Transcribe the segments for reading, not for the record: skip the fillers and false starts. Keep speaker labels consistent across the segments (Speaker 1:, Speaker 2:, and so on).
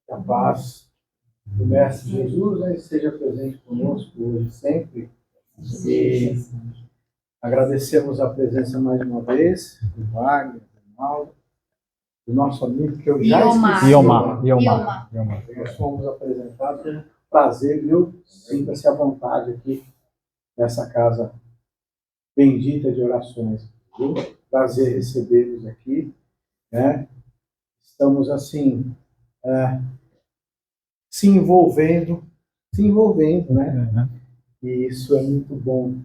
Speaker 1: Que a paz do Mestre Jesus, né, esteja presente conosco hoje e sempre. E agradecemos a presença mais uma vez do Wagner, do Ronaldo, do nosso amigo que eu já esqueci.
Speaker 2: Iomar.
Speaker 1: Nós fomos apresentados. É um prazer, viu? Sinta-se à vontade aqui nessa casa bendita de orações. Viu? Prazer recebê-los aqui, né? Estamos assim se envolvendo, né?
Speaker 2: Uhum.
Speaker 1: E isso é muito bom,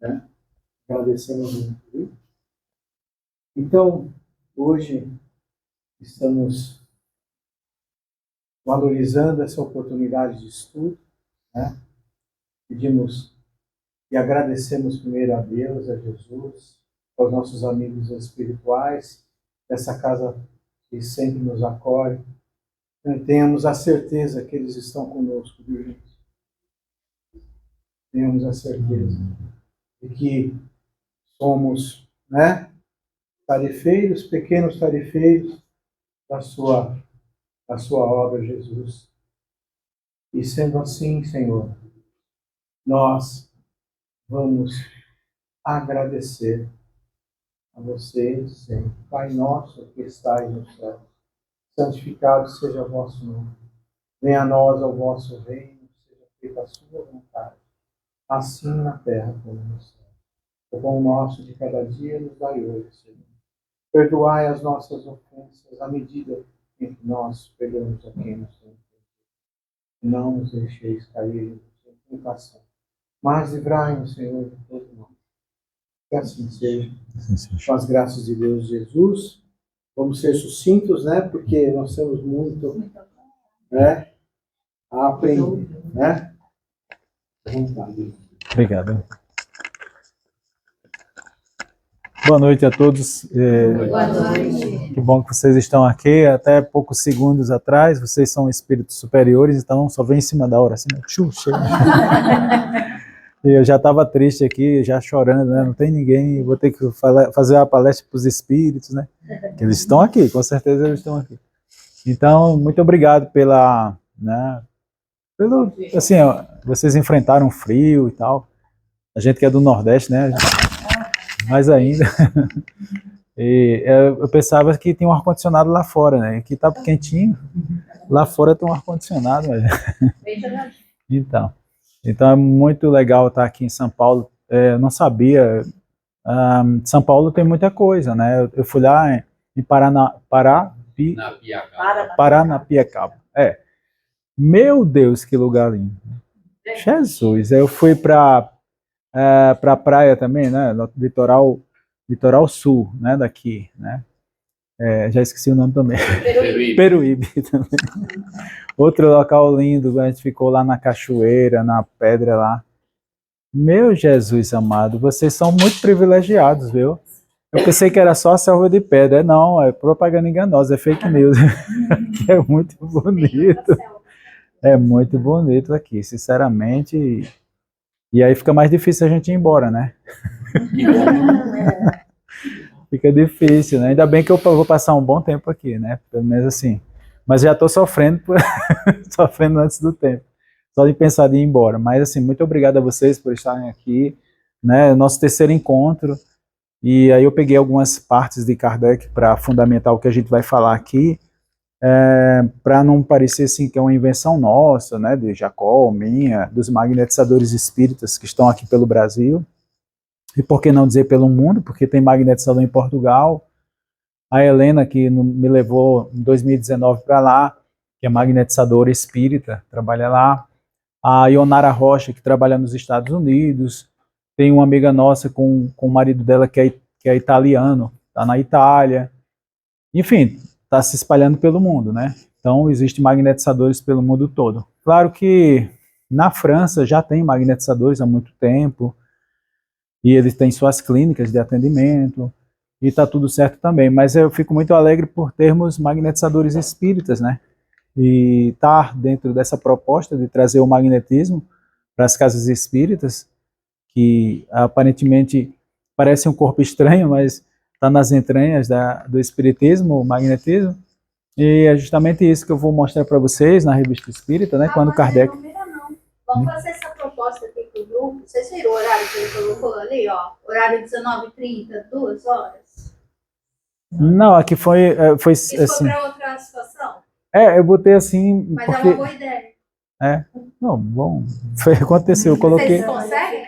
Speaker 1: né? Agradecemos muito, viu? Então, hoje estamos valorizando essa oportunidade de estudo, né? Pedimos e agradecemos primeiro a Deus, a Jesus, aos nossos amigos espirituais, dessa casa que sempre nos acolhe. Tenhamos a certeza que eles estão conosco, viu, gente? Tenhamos a certeza de que somos, né, tarefeiros, pequenos tarefeiros da sua obra, Jesus. E sendo assim, Senhor, nós vamos agradecer a você sempre. Pai nosso que estais no céu, santificado seja o vosso nome. Venha a nós o vosso reino, seja feita a sua vontade, assim na terra como no céu. O pão nosso de cada dia nos dai hoje, Senhor. Perdoai as nossas ofensas à medida em que nós perdoamos a quem nos tem ofendido. Não nos deixeis cair em tentação, mas livrai-nos, Senhor, de todo mal. Que assim seja. Com as graças de Deus, Jesus. Vamos ser sucintos, né? Porque nós temos muito, né, a aprender, né?
Speaker 2: Obrigado. Boa noite a todos.
Speaker 3: Boa noite.
Speaker 2: Que bom que vocês estão aqui. Até poucos segundos atrás, vocês são espíritos superiores, então só vem em cima da hora, assim, chega. E eu já estava triste aqui, já chorando, né? Não tem ninguém, vou ter que fazer uma palestra para os espíritos, né? Que eles estão aqui, com certeza eles estão aqui. Então, muito obrigado pela, né? Assim, ó, vocês enfrentaram frio e tal. A gente que é do Nordeste, né? Mais ainda. E eu pensava que tinha um ar-condicionado lá fora, né? Aqui tá quentinho, lá fora tem um ar-condicionado. Então é muito legal estar aqui em São Paulo. Eu não sabia. São Paulo tem muita coisa, né? Eu fui lá em Paranapiacaba. Meu Deus, que lugar lindo. Jesus, eu fui para a praia também, né? No litoral sul, né? Daqui, né? Já esqueci o nome também. Peruíbe também. Outro local lindo, a gente ficou lá na cachoeira, na pedra lá. Meu Jesus amado, vocês são muito privilegiados, viu? Eu pensei que era só a selva de pedra. Não, é propaganda enganosa, é fake news. É muito bonito. É muito bonito aqui, sinceramente. E aí fica mais difícil a gente ir embora, né? Fica difícil, né? Ainda bem que eu vou passar um bom tempo aqui, né? Pelo menos assim. Mas já estou sofrendo, sofrendo antes do tempo. Só de pensar de ir embora. Mas assim, muito obrigado a vocês por estarem aqui, né? Nosso terceiro encontro. E aí eu peguei algumas partes de Kardec para fundamentar o que a gente vai falar aqui, para não parecer assim que é uma invenção nossa, né? De Jacó, minha, dos magnetizadores espíritas que estão aqui pelo Brasil. E por que não dizer pelo mundo, porque tem magnetizador em Portugal. A Helena, que me levou em 2019 para lá, que é magnetizadora espírita, trabalha lá. A Ionara Rocha, que trabalha nos Estados Unidos. Tem uma amiga nossa com o marido dela que é italiano, está na Itália. Enfim, está se espalhando pelo mundo, né? Então, existem magnetizadores pelo mundo todo. Claro que na França já tem magnetizadores há muito tempo, e eles têm suas clínicas de atendimento, e está tudo certo também, mas eu fico muito alegre por termos magnetizadores espíritas, né? E estar dentro dessa proposta de trazer o magnetismo para as casas espíritas, que aparentemente parece um corpo estranho, mas está nas entranhas do espiritismo, o magnetismo, E é justamente isso que eu vou mostrar para vocês na Revista Espírita, né? Quando Kardec...
Speaker 3: Não vira não. Vamos fazer essa proposta aqui pro grupo. Vocês viram o horário que ele colocou ali, ó? Horário 19h30, 2 horas.
Speaker 2: Não, aqui foi
Speaker 3: Isso
Speaker 2: assim...
Speaker 3: foi para outra situação?
Speaker 2: eu botei assim...
Speaker 3: Mas
Speaker 2: porque...
Speaker 3: é uma boa ideia.
Speaker 2: Não, bom, aconteceu, eu coloquei...
Speaker 3: Vocês conseguem?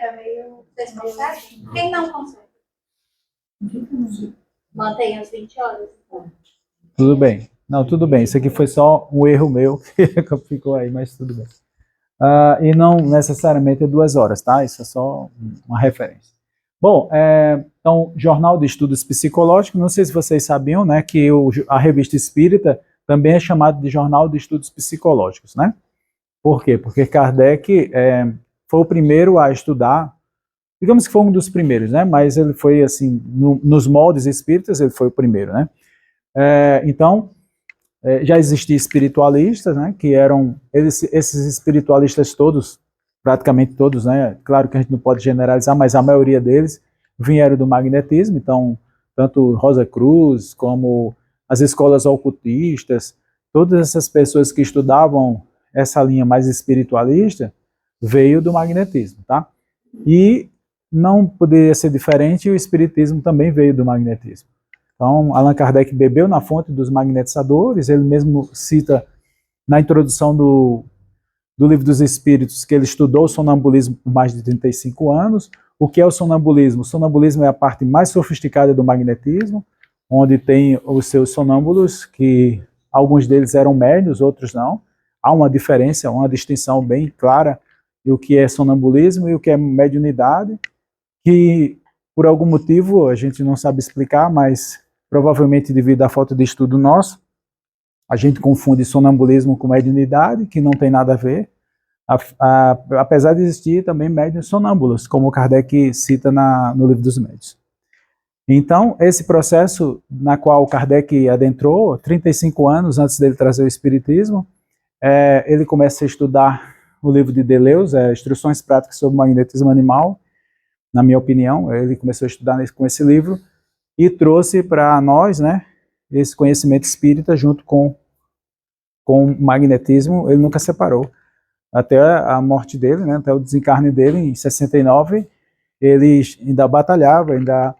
Speaker 3: Vocês conseguem? Quem não consegue? Mantenha as 20 horas.
Speaker 2: Tudo bem. Não, tudo bem. Isso aqui foi só um erro meu que ficou aí, mas tudo bem. E não necessariamente é 2 horas, tá? Isso é só uma referência. Bom, então, Jornal de Estudos Psicológicos, não sei se vocês sabiam, né, que a Revista Espírita também é chamada de Jornal de Estudos Psicológicos, né? Por quê? Porque Kardec foi o primeiro a estudar, digamos que foi um dos primeiros, né? Mas ele foi, assim, nos moldes espíritas, ele foi o primeiro, né? Então, já existiam espiritualistas, né? Que eram, esses espiritualistas todos, praticamente todos, né? Claro que a gente não pode generalizar, mas a maioria deles vieram do magnetismo, então, tanto Rosa Cruz, como as escolas ocultistas, todas essas pessoas que estudavam essa linha mais espiritualista, veio do magnetismo, tá? E não poderia ser diferente, o espiritismo também veio do magnetismo. Então, Allan Kardec bebeu na fonte dos magnetizadores, ele mesmo cita na introdução do Livro dos Espíritos que ele estudou o sonambulismo por mais de 35 anos. O que é o sonambulismo? O sonambulismo é a parte mais sofisticada do magnetismo, onde tem os seus sonâmbulos, que alguns deles eram médios, outros não. Há uma diferença, uma distinção bem clara do que é sonambulismo e o que é mediunidade, que por algum motivo a gente não sabe explicar, mas provavelmente devido à falta de estudo nosso, a gente confunde sonambulismo com mediunidade, que não tem nada a ver, apesar de existir também médiuns sonâmbulos, como Kardec cita no Livro dos Médiuns. Então, esse processo na qual Kardec adentrou, 35 anos antes dele trazer o Espiritismo, ele começa a estudar o livro de Deleuze, Instruções Práticas sobre o Magnetismo Animal, na minha opinião, ele começou a estudar com esse livro, e trouxe para nós, né, esse conhecimento espírita junto com o magnetismo, ele nunca separou. Até a morte dele, né, até o desencarne dele, em 69, ele ainda batalhava, ainda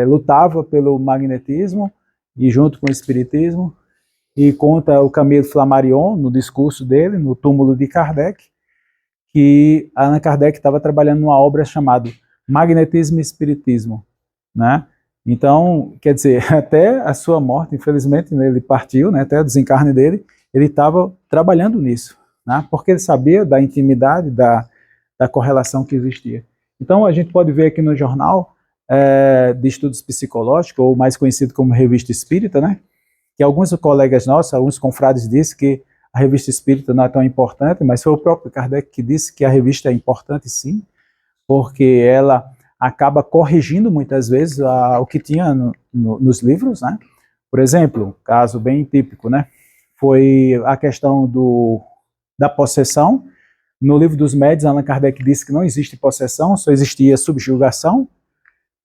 Speaker 2: lutava pelo magnetismo, e junto com o espiritismo, e conta o Camille Flammarion, no discurso dele, no túmulo de Kardec, que Allan Kardec estava trabalhando numa obra chamada Magnetismo e Espiritismo, né? Então, quer dizer, até a sua morte, infelizmente, ele partiu, né, até o desencarne dele, ele estava trabalhando nisso, né, porque ele sabia da intimidade, da correlação que existia. Então, a gente pode ver aqui no jornal de estudos psicológicos, ou mais conhecido como Revista Espírita, né, que alguns colegas nossos, alguns confrades disseram que a Revista Espírita não é tão importante, mas foi o próprio Kardec que disse que a revista é importante sim, porque ela acaba corrigindo muitas vezes o que tinha nos livros, né? Por exemplo, caso bem típico, né? Foi a questão da possessão. No Livro dos Médiuns, Allan Kardec disse que não existe possessão, só existia subjugação,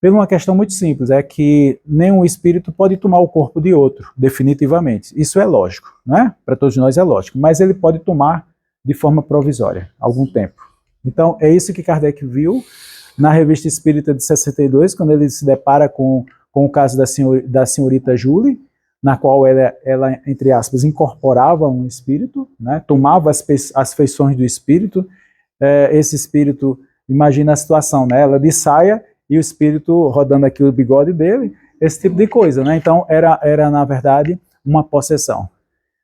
Speaker 2: por uma questão muito simples, é que nenhum espírito pode tomar o corpo de outro, definitivamente. Isso é lógico, né? Para todos nós é lógico, mas ele pode tomar de forma provisória, algum tempo. Então, é isso que Kardec viu na Revista Espírita de 62, quando ele se depara com o caso da senhorita Julie, na qual ela, entre aspas, incorporava um espírito, né, tomava as feições do espírito. Esse espírito, imagina a situação, né, ela de saia e o espírito rodando aqui o bigode dele, esse tipo de coisa, né? Então, era na verdade, uma possessão,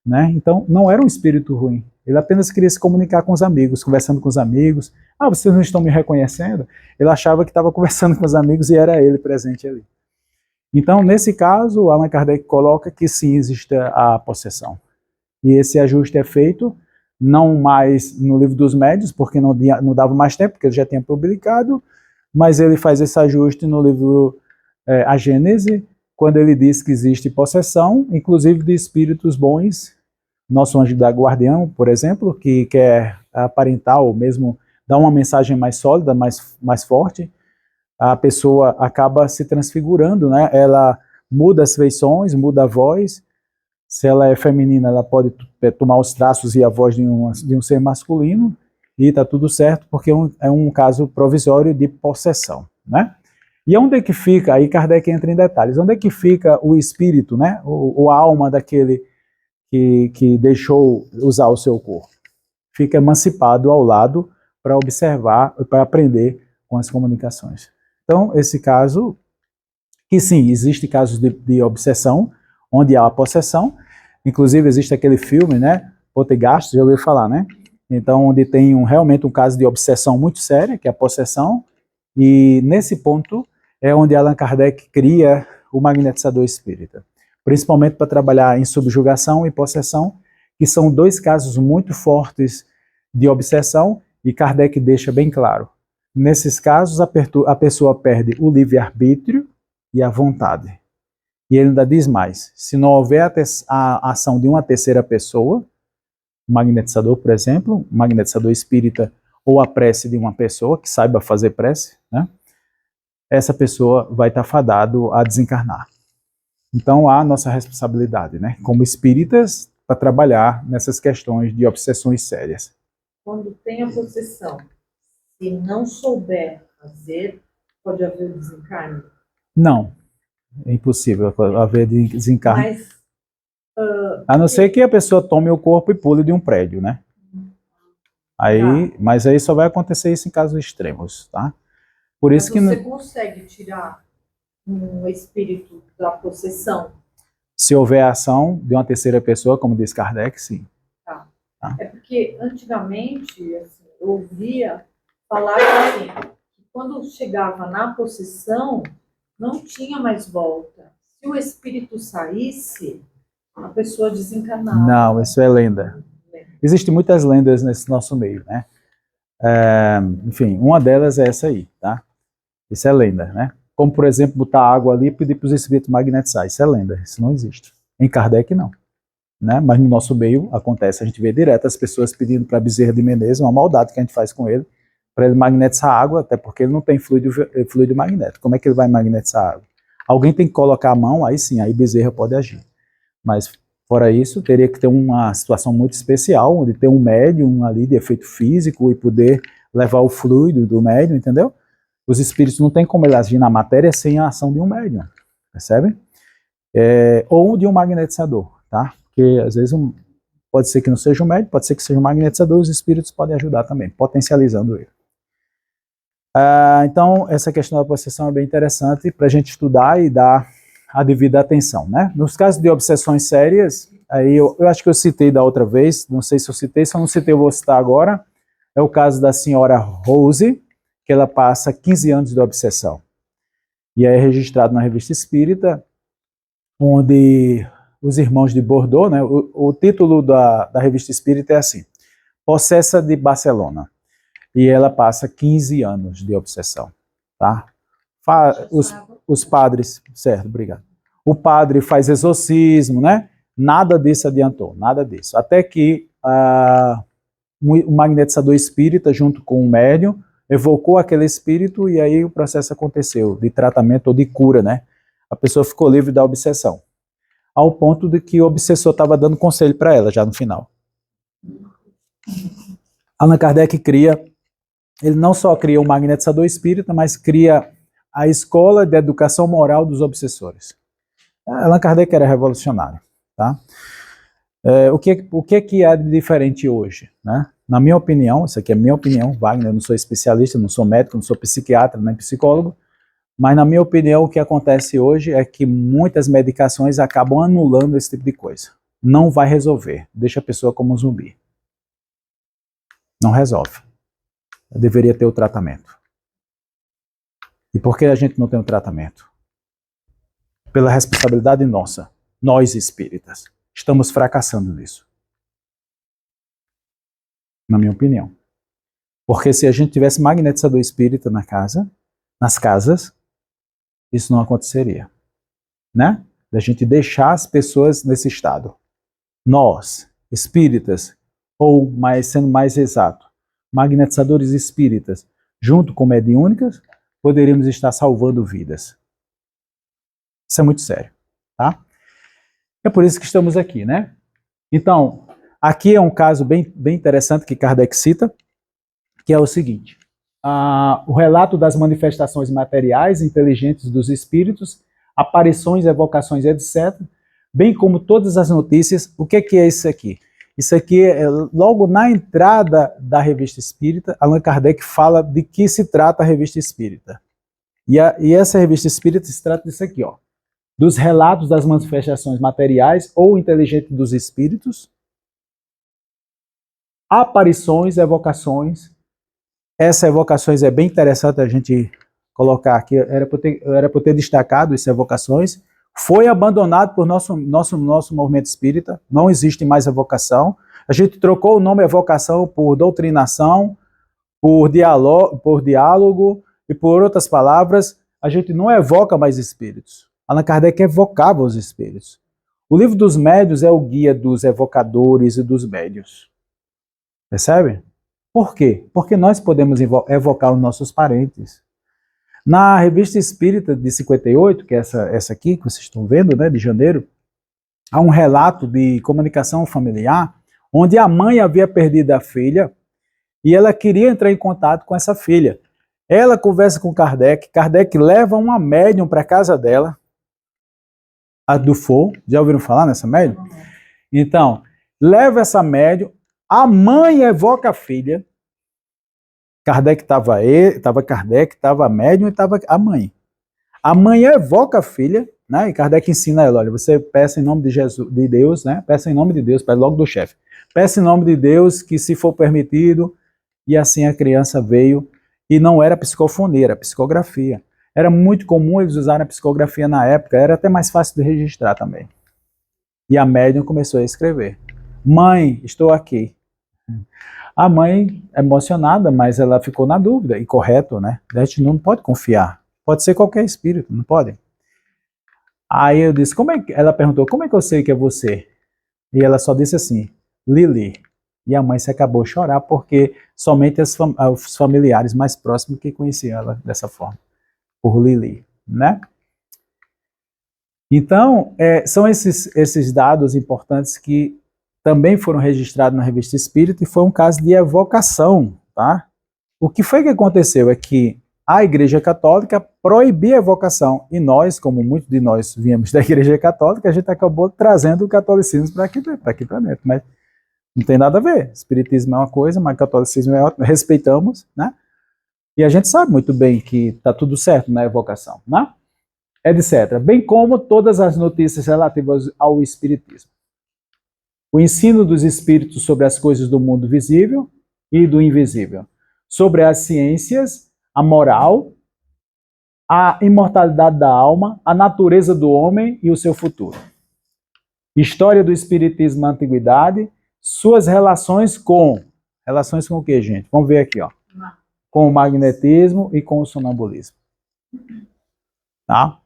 Speaker 2: né? Então, não era um espírito ruim. Ele apenas queria se comunicar com os amigos, conversando com os amigos. Ah, vocês não estão me reconhecendo? Ele achava que estava conversando com os amigos e era ele presente ali. Então, nesse caso, Allan Kardec coloca que sim, existe a possessão. E esse ajuste é feito, não mais no Livro dos Médiuns, porque não dava mais tempo, porque ele já tinha publicado, mas ele faz esse ajuste no livro A Gênese, quando ele diz que existe possessão, inclusive de espíritos bons, nosso anjo da guardião, por exemplo, que quer aparentar ou mesmo dar uma mensagem mais sólida, mais forte, a pessoa acaba se transfigurando, né? Ela muda as feições, muda a voz, Se ela é feminina, ela pode tomar os traços e a voz de um ser masculino, e está tudo certo, porque é um caso provisório de possessão, né? E onde é que fica, aí Kardec entra em detalhes, onde é que fica o espírito, né? A alma daquele que deixou usar o seu corpo? Fica emancipado ao lado para observar, para aprender com as comunicações. Então, esse caso, que sim, existe casos de obsessão, onde há a possessão, inclusive existe aquele filme, né, Poltergeist, já ouviu falar, né? Então, onde tem realmente um caso de obsessão muito séria, que é a possessão, e nesse ponto é onde Allan Kardec cria o magnetizador espírita, principalmente para trabalhar em subjugação e possessão, que são dois casos muito fortes de obsessão, e Kardec deixa bem claro. Nesses casos, a pessoa perde o livre-arbítrio e a vontade. E ele ainda diz mais, se não houver a ação de uma terceira pessoa, magnetizador, por exemplo, magnetizador espírita, ou a prece de uma pessoa que saiba fazer prece, né? Essa pessoa vai estar fadado a desencarnar. Então há a nossa responsabilidade, né, como espíritas, para trabalhar nessas questões de obsessões sérias.
Speaker 4: Quando tem a possessão, se não souber fazer, pode haver desencarne?
Speaker 2: Não, é impossível haver desencarne.
Speaker 4: Mas,
Speaker 2: a não ser que a pessoa tome o corpo e pule de um prédio, né? Aí, mas aí só vai acontecer isso em casos extremos, tá? Por isso que
Speaker 4: você consegue tirar um espírito da possessão?
Speaker 2: Se houver ação de uma terceira pessoa, como diz Kardec, sim.
Speaker 4: Tá. É porque antigamente, assim, eu ouvia falar assim, que quando chegava na possessão, não tinha mais volta. Se o espírito saísse, a pessoa desencarnava.
Speaker 2: Não, isso é lenda. Existem muitas lendas nesse nosso meio, né? Enfim, uma delas é essa aí, tá? Isso é lenda, né? Como, por exemplo, botar água ali e pedir para os espíritos magnetizar. Isso é lenda, isso não existe. Em Kardec, não. Né? Mas no nosso meio acontece, a gente vê direto as pessoas pedindo para Bezerra de Menezes, uma maldade que a gente faz com ele, para ele magnetizar a água, até porque ele não tem fluido magnético. Como é que ele vai magnetizar a água? Alguém tem que colocar a mão, aí sim, aí Bezerra pode agir. Mas, fora isso, teria que ter uma situação muito especial, onde tem um médium ali de efeito físico e poder levar o fluido do médium, entendeu? Os espíritos não têm como ele agir na matéria sem a ação de um médium, percebe? Ou de um magnetizador, tá? Porque às vezes pode ser que não seja um médium, pode ser que seja um magnetizador, os espíritos podem ajudar também, potencializando ele. Então, essa questão da possessão é bem interessante para a gente estudar e dar a devida atenção, né? Nos casos de obsessões sérias, aí eu acho que eu citei da outra vez, não sei se eu citei, se eu não citei eu vou citar agora, é o caso da senhora Rose, que ela passa 15 anos de obsessão. E é registrado na Revista Espírita, onde os irmãos de Bordeaux, né, o título da Revista Espírita é assim, Possessa de Barcelona. E ela passa 15 anos de obsessão. Tá? Os padres, certo, obrigado. O padre faz exorcismo, né? Nada disso adiantou, nada disso. Até que o magnetizador espírita, junto com o médium, evocou aquele espírito e aí o processo aconteceu, de tratamento ou de cura, né? A pessoa ficou livre da obsessão. Ao ponto de que o obsessor estava dando conselho para ela, já no final. Allan Kardec ele não só cria o magnetizador espírita, mas cria a escola de educação moral dos obsessores. Allan Kardec era revolucionário, tá? O que há de diferente hoje, né? Na minha opinião, isso aqui é minha opinião, Wagner, eu não sou especialista, não sou médico, não sou psiquiatra, nem psicólogo, mas na minha opinião o que acontece hoje é que muitas medicações acabam anulando esse tipo de coisa. Não vai resolver, deixa a pessoa como um zumbi. Não resolve. Eu deveria ter o tratamento. E por que a gente não tem o tratamento? Pela responsabilidade nossa, nós espíritas. Estamos fracassando nisso. Na minha opinião. Porque se a gente tivesse magnetizador espírita nas casas, isso não aconteceria. Né? Da gente deixar as pessoas nesse estado. Nós, espíritas, ou sendo mais exato, magnetizadores espíritas, junto com mediúnicas, poderíamos estar salvando vidas. Isso é muito sério, tá? É por isso que estamos aqui, né? Então, aqui é um caso bem interessante que Kardec cita, que é o seguinte: o relato das manifestações materiais inteligentes dos espíritos, aparições, evocações, etc., bem como todas as notícias. O que é isso aqui? Isso aqui é logo na entrada da Revista Espírita, Allan Kardec fala de que se trata a Revista Espírita. E essa Revista Espírita se trata disso aqui, ó, dos relatos das manifestações materiais ou inteligentes dos espíritos, aparições, evocações. Essas evocações é bem interessante a gente colocar aqui, era para ter destacado essas evocações. Foi abandonado por nosso movimento espírita, não existe mais evocação. A gente trocou o nome evocação por doutrinação, por diálogo e por outras palavras. A gente não evoca mais espíritos. Allan Kardec evocava os espíritos. O livro dos médiuns é o guia dos evocadores e dos médiuns. Percebe? Por quê? Porque nós podemos evocar os nossos parentes. Na Revista Espírita de 58, que é essa aqui que vocês estão vendo, né, de janeiro, há um relato de comunicação familiar, onde a mãe havia perdido a filha e ela queria entrar em contato com essa filha. Ela conversa com Kardec, Kardec leva uma médium para a casa dela, a Dufour, já ouviram falar nessa médium? Então, leva essa médium, a mãe evoca a filha, Kardec estava a médium e estava a mãe. A mãe evoca a filha, né? E Kardec ensina ela, olha, você peça em nome de Jesus, de Deus, né? Peça em nome de Deus, pede logo do chefe. Peça em nome de Deus que se for permitido, e assim a criança veio, e não era psicofonia, era psicografia. Era muito comum eles usarem a psicografia na época, era até mais fácil de registrar também. E a médium começou a escrever. Mãe, estou aqui. A mãe, emocionada, mas ela ficou na dúvida, e correto, né? A gente não pode confiar. Pode ser qualquer espírito, não pode? Aí eu disse, ela perguntou, como é que eu sei que é você? E ela só disse assim, Lili. E a mãe se acabou de chorar, porque somente os familiares mais próximos que conheciam ela dessa forma, por Lili, né? Então, são esses dados importantes que também foram registrados na Revista Espírita, e foi um caso de evocação, tá? O que foi que aconteceu é que a Igreja Católica proibia a evocação, e nós, como muitos de nós viemos da Igreja Católica, a gente acabou trazendo o catolicismo para aqui para dentro, mas não tem nada a ver. Espiritismo é uma coisa, mas catolicismo é outra, respeitamos, né? E a gente sabe muito bem que está tudo certo na evocação, né? Etc. Bem como todas as notícias relativas ao espiritismo. O ensino dos espíritos sobre as coisas do mundo visível e do invisível, sobre as ciências, a moral, a imortalidade da alma, a natureza do homem e o seu futuro. História do espiritismo na antiguidade, suas relações com o que, gente? Vamos ver aqui, ó. Com o magnetismo e com o sonambulismo. Tá?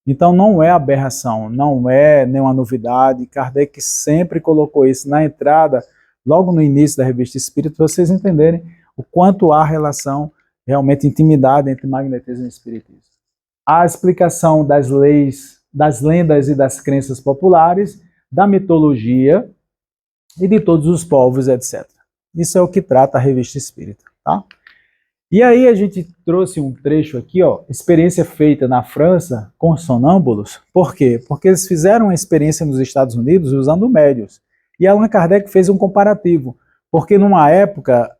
Speaker 2: Então não é aberração, não é nenhuma novidade. Kardec sempre colocou isso na entrada, logo no início da Revista Espírita, para vocês entenderem o quanto há relação, realmente intimidade entre magnetismo e espiritismo. A explicação das leis, das lendas e das crenças populares, da mitologia e de todos os povos, etc. Isso é o que trata a Revista Espírita, tá? E aí a gente trouxe um trecho aqui, ó, experiência feita na França com sonâmbulos. Por quê? Porque eles fizeram uma experiência nos Estados Unidos usando médiuns. E Allan Kardec fez um comparativo. Porque numa época,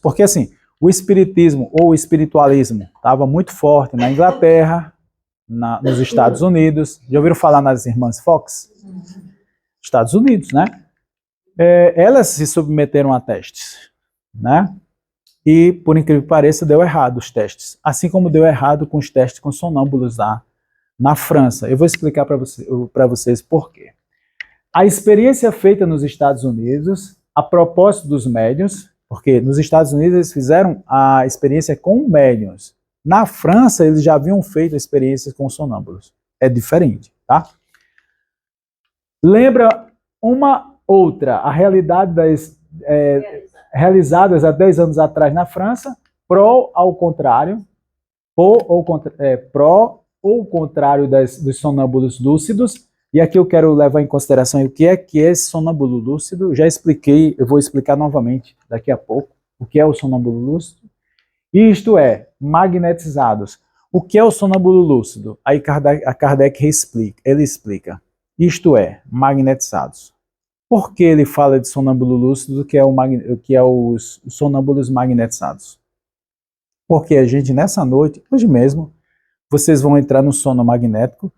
Speaker 2: porque assim, o espiritismo ou o espiritualismo estava muito forte na Inglaterra, nos Estados Unidos. Já ouviram falar nas irmãs Fox? Estados Unidos, né? Elas se submeteram a testes, né? E, por incrível que pareça, deu errado os testes. Assim como deu errado com os testes com sonâmbulos lá na França. Eu vou explicar para vocês por quê. A experiência feita nos Estados Unidos, a propósito dos médiuns, porque nos Estados Unidos eles fizeram a experiência com médiuns. Na França, eles já haviam feito experiências com sonâmbulos. É diferente, tá? Lembra uma outra, a realidade realizadas há 10 anos atrás na França, pró ou contrário dos sonâmbulos lúcidos, E aqui eu quero levar em consideração o que é esse sonâmbulo lúcido. Já expliquei, eu vou explicar novamente daqui a pouco o que é o sonâmbulo lúcido. Isto é, magnetizados. O que é o sonâmbulo lúcido? Aí Kardec ele explica. Isto é, magnetizados. Por que ele fala de sonâmbulo lúcido, que é os sonâmbulos magnetizados? Porque a gente, nessa noite, hoje mesmo, vocês vão entrar no sono magnético.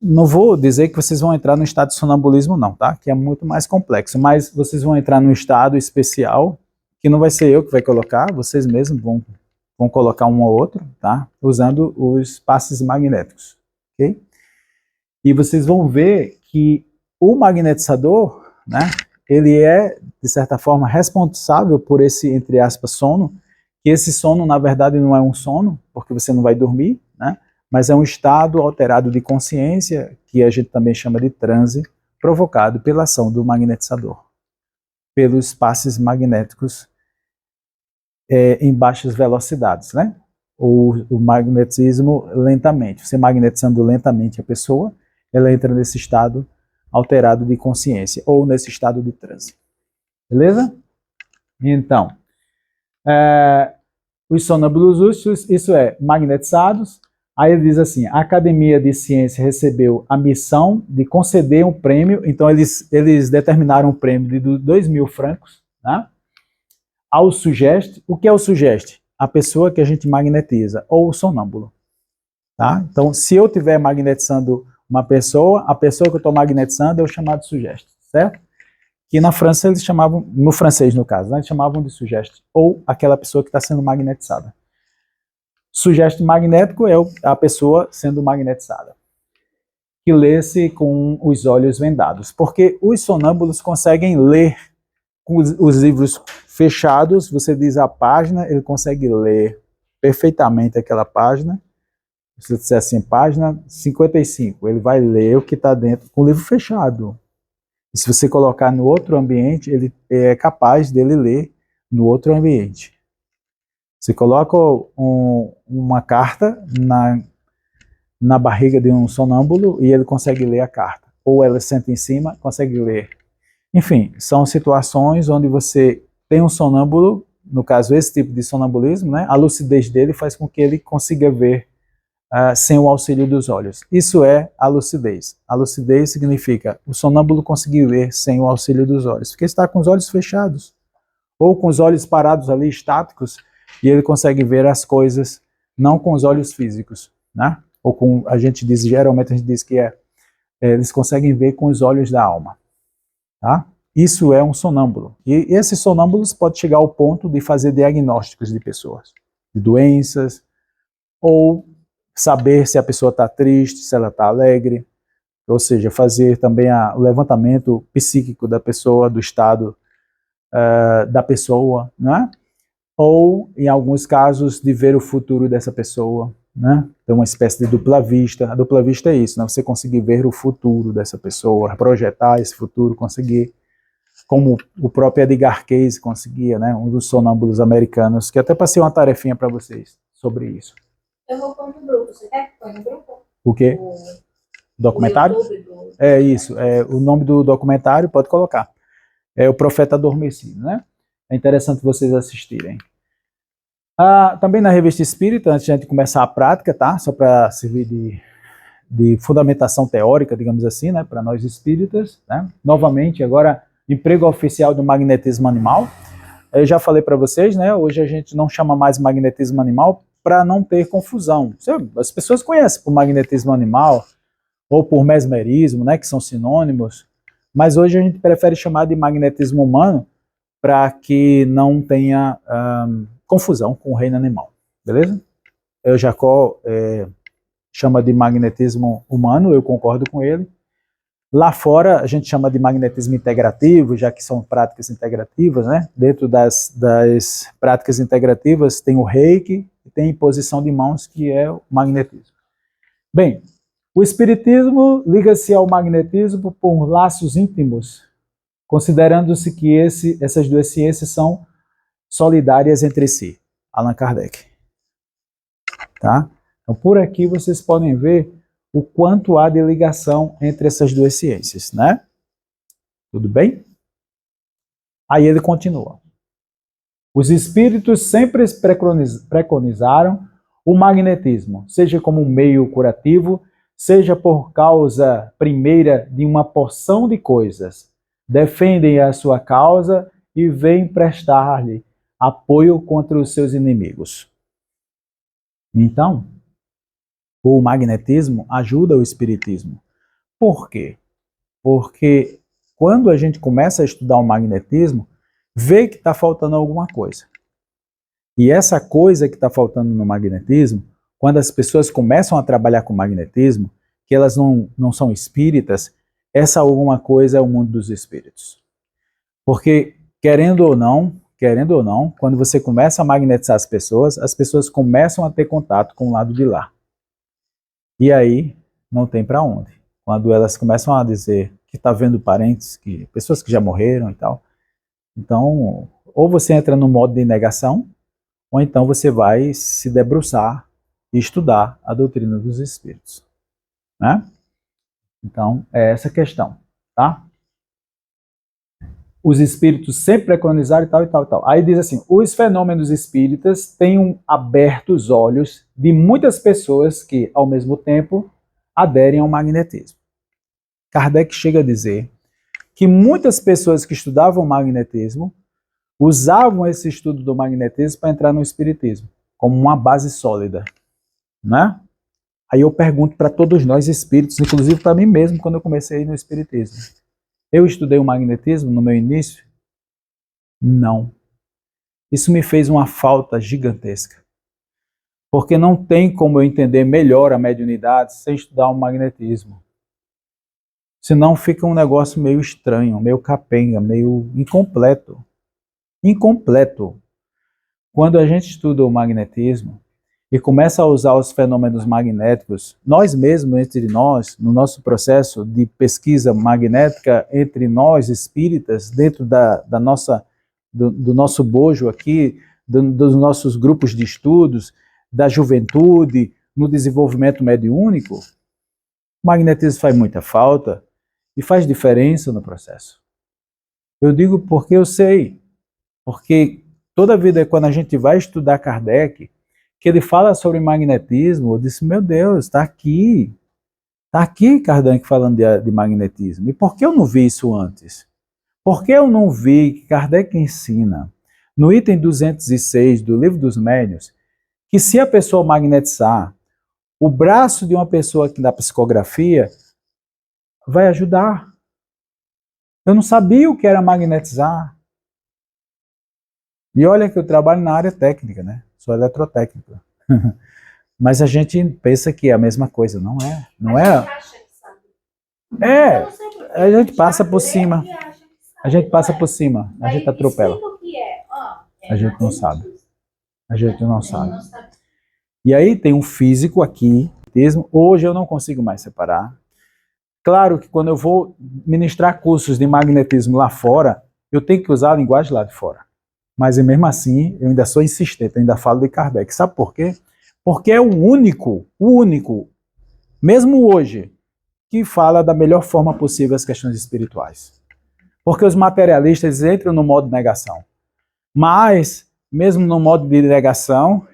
Speaker 2: Não vou dizer que vocês vão entrar no estado de sonambulismo, não, tá? Que é muito mais complexo, mas vocês vão entrar num estado especial, que não vai ser eu que vai colocar, vocês mesmos vão colocar um ou outro, tá? Usando os passes magnéticos, ok? E vocês vão ver que o magnetizador, né, ele é, de certa forma, responsável por esse, entre aspas, sono, que esse sono, na verdade, não é um sono, porque você não vai dormir, né, mas é um estado alterado de consciência, que a gente também chama de transe, provocado pela ação do magnetizador, pelos passes magnéticos em baixas velocidades, né? O magnetismo lentamente, você magnetizando lentamente a pessoa, ela entra nesse estado alterado de consciência, ou nesse estado de transe. Beleza? Então, os sonâmbulos lúcidos, isso é, magnetizados. Aí ele diz assim, a Academia de Ciência recebeu a missão de conceder um prêmio, então eles determinaram um prêmio de 2.000 francos, né, ao sugeste. O que é o sugeste? A pessoa que a gente magnetiza, ou o sonâmbulo. Tá? Então, se eu estiver magnetizando uma pessoa, a pessoa que eu estou magnetizando é o chamado sugeste, certo? Que na França eles chamavam, no francês no caso, né, eles chamavam de sugeste, ou aquela pessoa que está sendo magnetizada. Sugeste magnético é a pessoa sendo magnetizada, que lê-se com os olhos vendados, porque os sonâmbulos conseguem ler com os livros fechados, você diz a página, ele consegue ler perfeitamente aquela página. Se você disser assim, página 55, ele vai ler o que está dentro com o livro fechado. E se você colocar no outro ambiente, ele é capaz dele ler no outro ambiente. Você coloca uma carta na barriga de um sonâmbulo e ele consegue ler a carta. Ou ela senta em cima, consegue ler. Enfim, são situações onde você tem um sonâmbulo, no caso esse tipo de sonambulismo, né? A lucidez dele faz com que ele consiga ver sem o auxílio dos olhos. Isso é a lucidez. A lucidez significa o sonâmbulo conseguir ver sem o auxílio dos olhos, porque está com os olhos fechados, ou com os olhos parados ali, estáticos, e ele consegue ver as coisas não com os olhos físicos, né? Ou com, a gente diz, geralmente a gente diz que eles conseguem ver com os olhos da alma, tá? Isso é um sonâmbulo. E esses sonâmbulos podem chegar ao ponto de fazer diagnósticos de pessoas, de doenças, ou saber se a pessoa está triste, se ela está alegre, ou seja, fazer também o levantamento psíquico da pessoa, do estado da pessoa, né? Ou, em alguns casos, de ver o futuro dessa pessoa, né? Então, uma espécie de dupla vista. A dupla vista é isso, né? Você conseguir ver o futuro dessa pessoa, projetar esse futuro, conseguir, como o próprio Edgar Cayce conseguia, né? Um dos sonâmbulos americanos, que até passei uma tarefinha para vocês sobre isso.
Speaker 3: Eu vou pôr no grupo. Você quer que põe no grupo?
Speaker 2: O quê? Documentário? É isso. O nome do documentário, pode colocar. É O Profeta Adormecido, né? É interessante vocês assistirem. Também na Revista Espírita, antes de a gente começar a prática, tá? Só para servir de fundamentação teórica, digamos assim, né? Para nós espíritas, né? Novamente, agora, emprego oficial do magnetismo animal. Eu já falei para vocês, né? Hoje a gente não chama mais magnetismo animal para não ter confusão. As pessoas conhecem por magnetismo animal ou por mesmerismo, né? Que são sinônimos. Mas hoje a gente prefere chamar de magnetismo humano para que não tenha confusão com o reino animal, beleza? O Jacó chama de magnetismo humano, eu concordo com ele. Lá fora a gente chama de magnetismo integrativo, já que são práticas integrativas, né? Dentro das práticas integrativas tem o reiki e tem imposição de mãos, que é o magnetismo. Bem, o espiritismo liga-se ao magnetismo por laços íntimos, considerando-se que essas duas ciências são solidárias entre si. Allan Kardec. Tá? Então, por aqui vocês podem ver o quanto há de ligação entre essas duas ciências, né? Tudo bem? Aí ele continua. Os espíritos sempre preconizaram o magnetismo, seja como um meio curativo, seja por causa primeira de uma porção de coisas. Defendem a sua causa e vêm prestar-lhe apoio contra os seus inimigos. Então, o magnetismo ajuda o espiritismo. Por quê? Porque quando a gente começa a estudar o magnetismo, vê que está faltando alguma coisa. E essa coisa que está faltando no magnetismo, quando as pessoas começam a trabalhar com magnetismo, que elas não são espíritas, essa alguma coisa é o mundo dos espíritos. Porque, querendo ou não, quando você começa a magnetizar as pessoas começam a ter contato com o lado de lá. E aí, não tem para onde. Quando elas começam a dizer que está vendo parentes, pessoas que já morreram e tal, então, ou você entra no modo de negação, ou então você vai se debruçar e estudar a doutrina dos espíritos, né? Então, é essa questão, tá? Os espíritos sempre preconizaram e tal, e tal, e tal. Aí diz assim, os fenômenos espíritas têm aberto os olhos de muitas pessoas que, ao mesmo tempo, aderem ao magnetismo. Kardec chega a dizer que muitas pessoas que estudavam magnetismo usavam esse estudo do magnetismo para entrar no espiritismo, como uma base sólida, né? Aí eu pergunto para todos nós espíritos, inclusive para mim mesmo, quando eu comecei no espiritismo. Eu estudei o magnetismo no meu início? Não. Isso me fez uma falta gigantesca. Porque não tem como eu entender melhor a mediunidade sem estudar o magnetismo. Senão fica um negócio meio estranho, meio capenga, meio incompleto. Incompleto. Quando a gente estuda o magnetismo e começa a usar os fenômenos magnéticos, nós mesmos, entre nós, no nosso processo de pesquisa magnética entre nós espíritas, dentro do nosso bojo aqui, dos nossos grupos de estudos, da juventude, no desenvolvimento mediúnico, o magnetismo faz muita falta e faz diferença no processo. Eu digo porque eu sei, porque toda vida quando a gente vai estudar Kardec, que ele fala sobre magnetismo, eu disse, meu Deus, está aqui Kardec falando de magnetismo. E por que eu não vi isso antes? Por que eu não vi que Kardec ensina, no item 206 do Livro dos Médiuns, que se a pessoa magnetizar o braço de uma pessoa aqui na psicografia, vai ajudar. Eu não sabia o que era magnetizar. E olha que eu trabalho na área técnica, né? Sou eletrotécnico. Mas a gente pensa que é a mesma coisa, não é? Não é? É, a gente passa por cima. A gente passa por cima, a gente atropela. A gente não sabe. A gente não sabe. E aí tem um físico aqui, mesmo. Hoje eu não consigo mais separar. Claro que quando eu vou ministrar cursos de magnetismo lá fora, eu tenho que usar a linguagem lá de fora. Mas mesmo assim, eu ainda sou insistente, eu ainda falo de Kardec. Sabe por quê? Porque é o único, mesmo hoje, que fala da melhor forma possível as questões espirituais. Porque os materialistas entram no modo de negação. Mas, mesmo no modo de negação,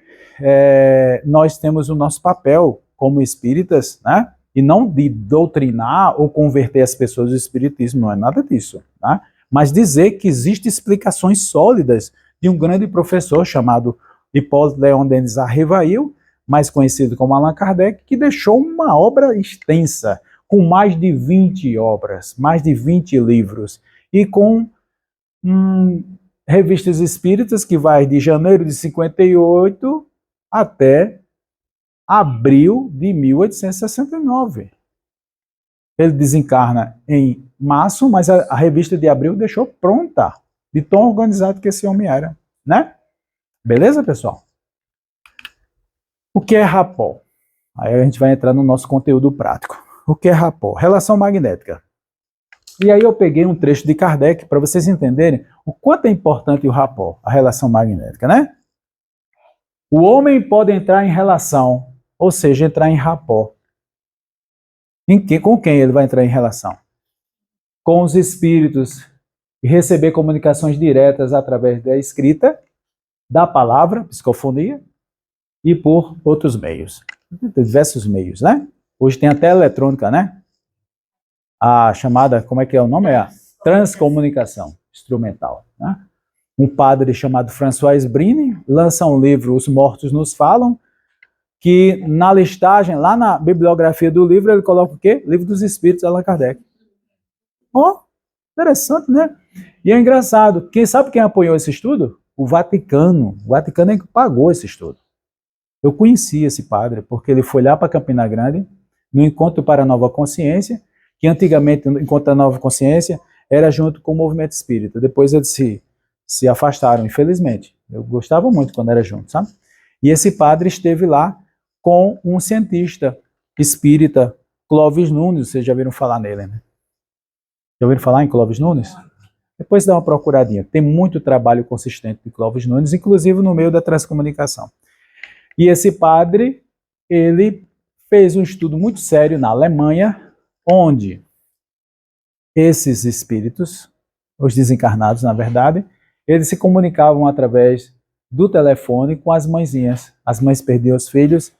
Speaker 2: nós temos o nosso papel como espíritas, né? E não de doutrinar ou converter as pessoas ao espiritismo, não é nada disso, tá? Mas dizer que existem explicações sólidas de um grande professor chamado Hipólito Léon Denis Arrivail, mais conhecido como Allan Kardec, que deixou uma obra extensa, com mais de 20 obras, mais de 20 livros, e com revistas espíritas que vai de janeiro de 58 até abril de 1869. Ele desencarna em março, mas a revista de abril deixou pronta, de tão organizado que esse homem era, né? Beleza, pessoal? O que é rapó? Aí a gente vai entrar no nosso conteúdo prático. O que é rapó? Relação magnética. E aí eu peguei um trecho de Kardec para vocês entenderem o quanto é importante o rapó, a relação magnética, né? O homem pode entrar em relação, ou seja, entrar em rapó, Com quem ele vai entrar em relação? Com os espíritos e receber comunicações diretas através da escrita, da palavra, psicofonia, e por outros meios. Diversos meios, né? Hoje tem até eletrônica, né? A chamada, como é que é o nome? É a transcomunicação instrumental, né? Um padre chamado François Brini lança um livro, Os Mortos Nos Falam, que na listagem, lá na bibliografia do livro, ele coloca o quê? Livro dos Espíritos, Allan Kardec. Ó, interessante, né? E é engraçado, sabe quem apoiou esse estudo? O Vaticano. O Vaticano é que pagou esse estudo. Eu conheci esse padre, porque ele foi lá para Campina Grande, no Encontro para a Nova Consciência, que antigamente, o Encontro da Nova Consciência, era junto com o Movimento Espírita. Depois eles se afastaram, infelizmente. Eu gostava muito quando era junto, sabe? E esse padre esteve lá com um cientista espírita, Clóvis Nunes. Vocês já ouviram falar nele, né? Já ouviram falar em Clóvis Nunes? Depois dá uma procuradinha. Tem muito trabalho consistente de Clóvis Nunes, inclusive no meio da transcomunicação. E esse padre, ele fez um estudo muito sério na Alemanha, onde esses espíritos, os desencarnados, na verdade, eles se comunicavam através do telefone com as mãezinhas. As mães perdiam os filhos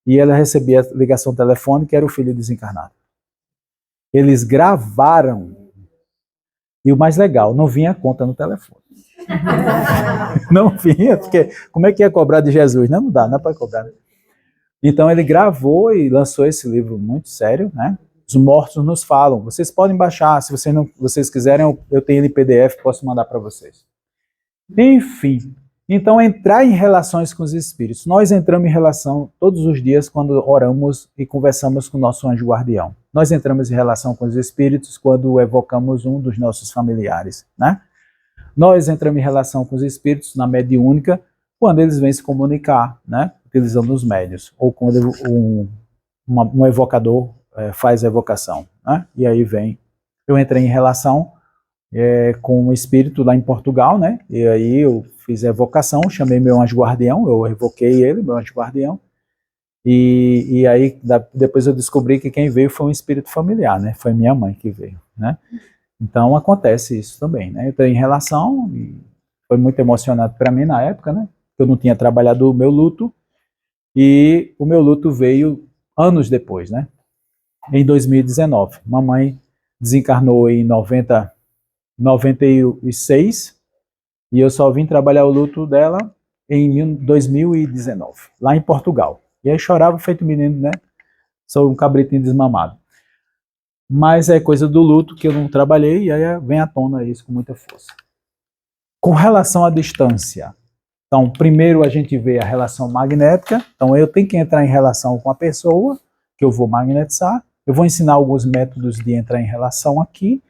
Speaker 2: e ela recebia a ligação telefônica, era o filho desencarnado. Eles gravaram. E o mais legal, não vinha conta no telefone. Não vinha, porque como é que ia cobrar de Jesus? Não dá, não é para cobrar. Né? Então ele gravou e lançou esse livro muito sério, né? Os Mortos Nos Falam. Vocês podem baixar, se vocês quiserem, eu tenho ele em PDF, posso mandar para vocês. Enfim, então entrar em relações com os espíritos. Nós entramos em relação todos os dias quando oramos e conversamos com o nosso anjo guardião. Nós entramos em relação com os espíritos quando evocamos um dos nossos familiares, né? Nós entramos em relação com os espíritos na mediúnica quando eles vêm se comunicar, né? Utilizando os médios, ou quando um evocador faz a evocação, né? E aí eu entrei em relação com um espírito lá em Portugal, né? E aí eu fiz a evocação, chamei meu anjo guardião, eu evoquei ele, meu anjo guardião, e aí depois eu descobri que quem veio foi um espírito familiar, né? Foi minha mãe que veio, né? Então acontece isso também, né? Eu tenho em relação, e foi muito emocionante para mim na época, né? Eu não tinha trabalhado o meu luto, e o meu luto veio anos depois, né? Em 2019. Mamãe desencarnou em 96, e eu só vim trabalhar o luto dela em 2019, lá em Portugal. E aí chorava feito menino, né? Sou um cabritinho desmamado. Mas é coisa do luto que eu não trabalhei, e aí vem à tona isso com muita força. Com relação à distância, então, primeiro a gente vê a relação magnética, então eu tenho que entrar em relação com a pessoa, que eu vou magnetizar, eu vou ensinar alguns métodos de entrar em relação aqui.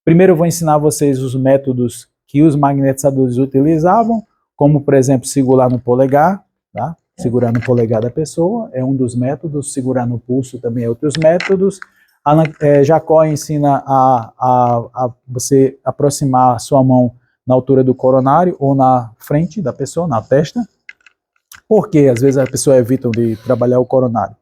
Speaker 2: Primeiro eu vou ensinar a vocês os métodos que os magnetizadores utilizavam, como, por exemplo, segurar no polegar, tá? Segurar no polegar da pessoa é um dos métodos, segurar no pulso também é outros métodos. Jacó ensina a você aproximar a sua mão na altura do coronário ou na frente da pessoa, na testa. Por que às vezes a pessoa evita de trabalhar o coronário?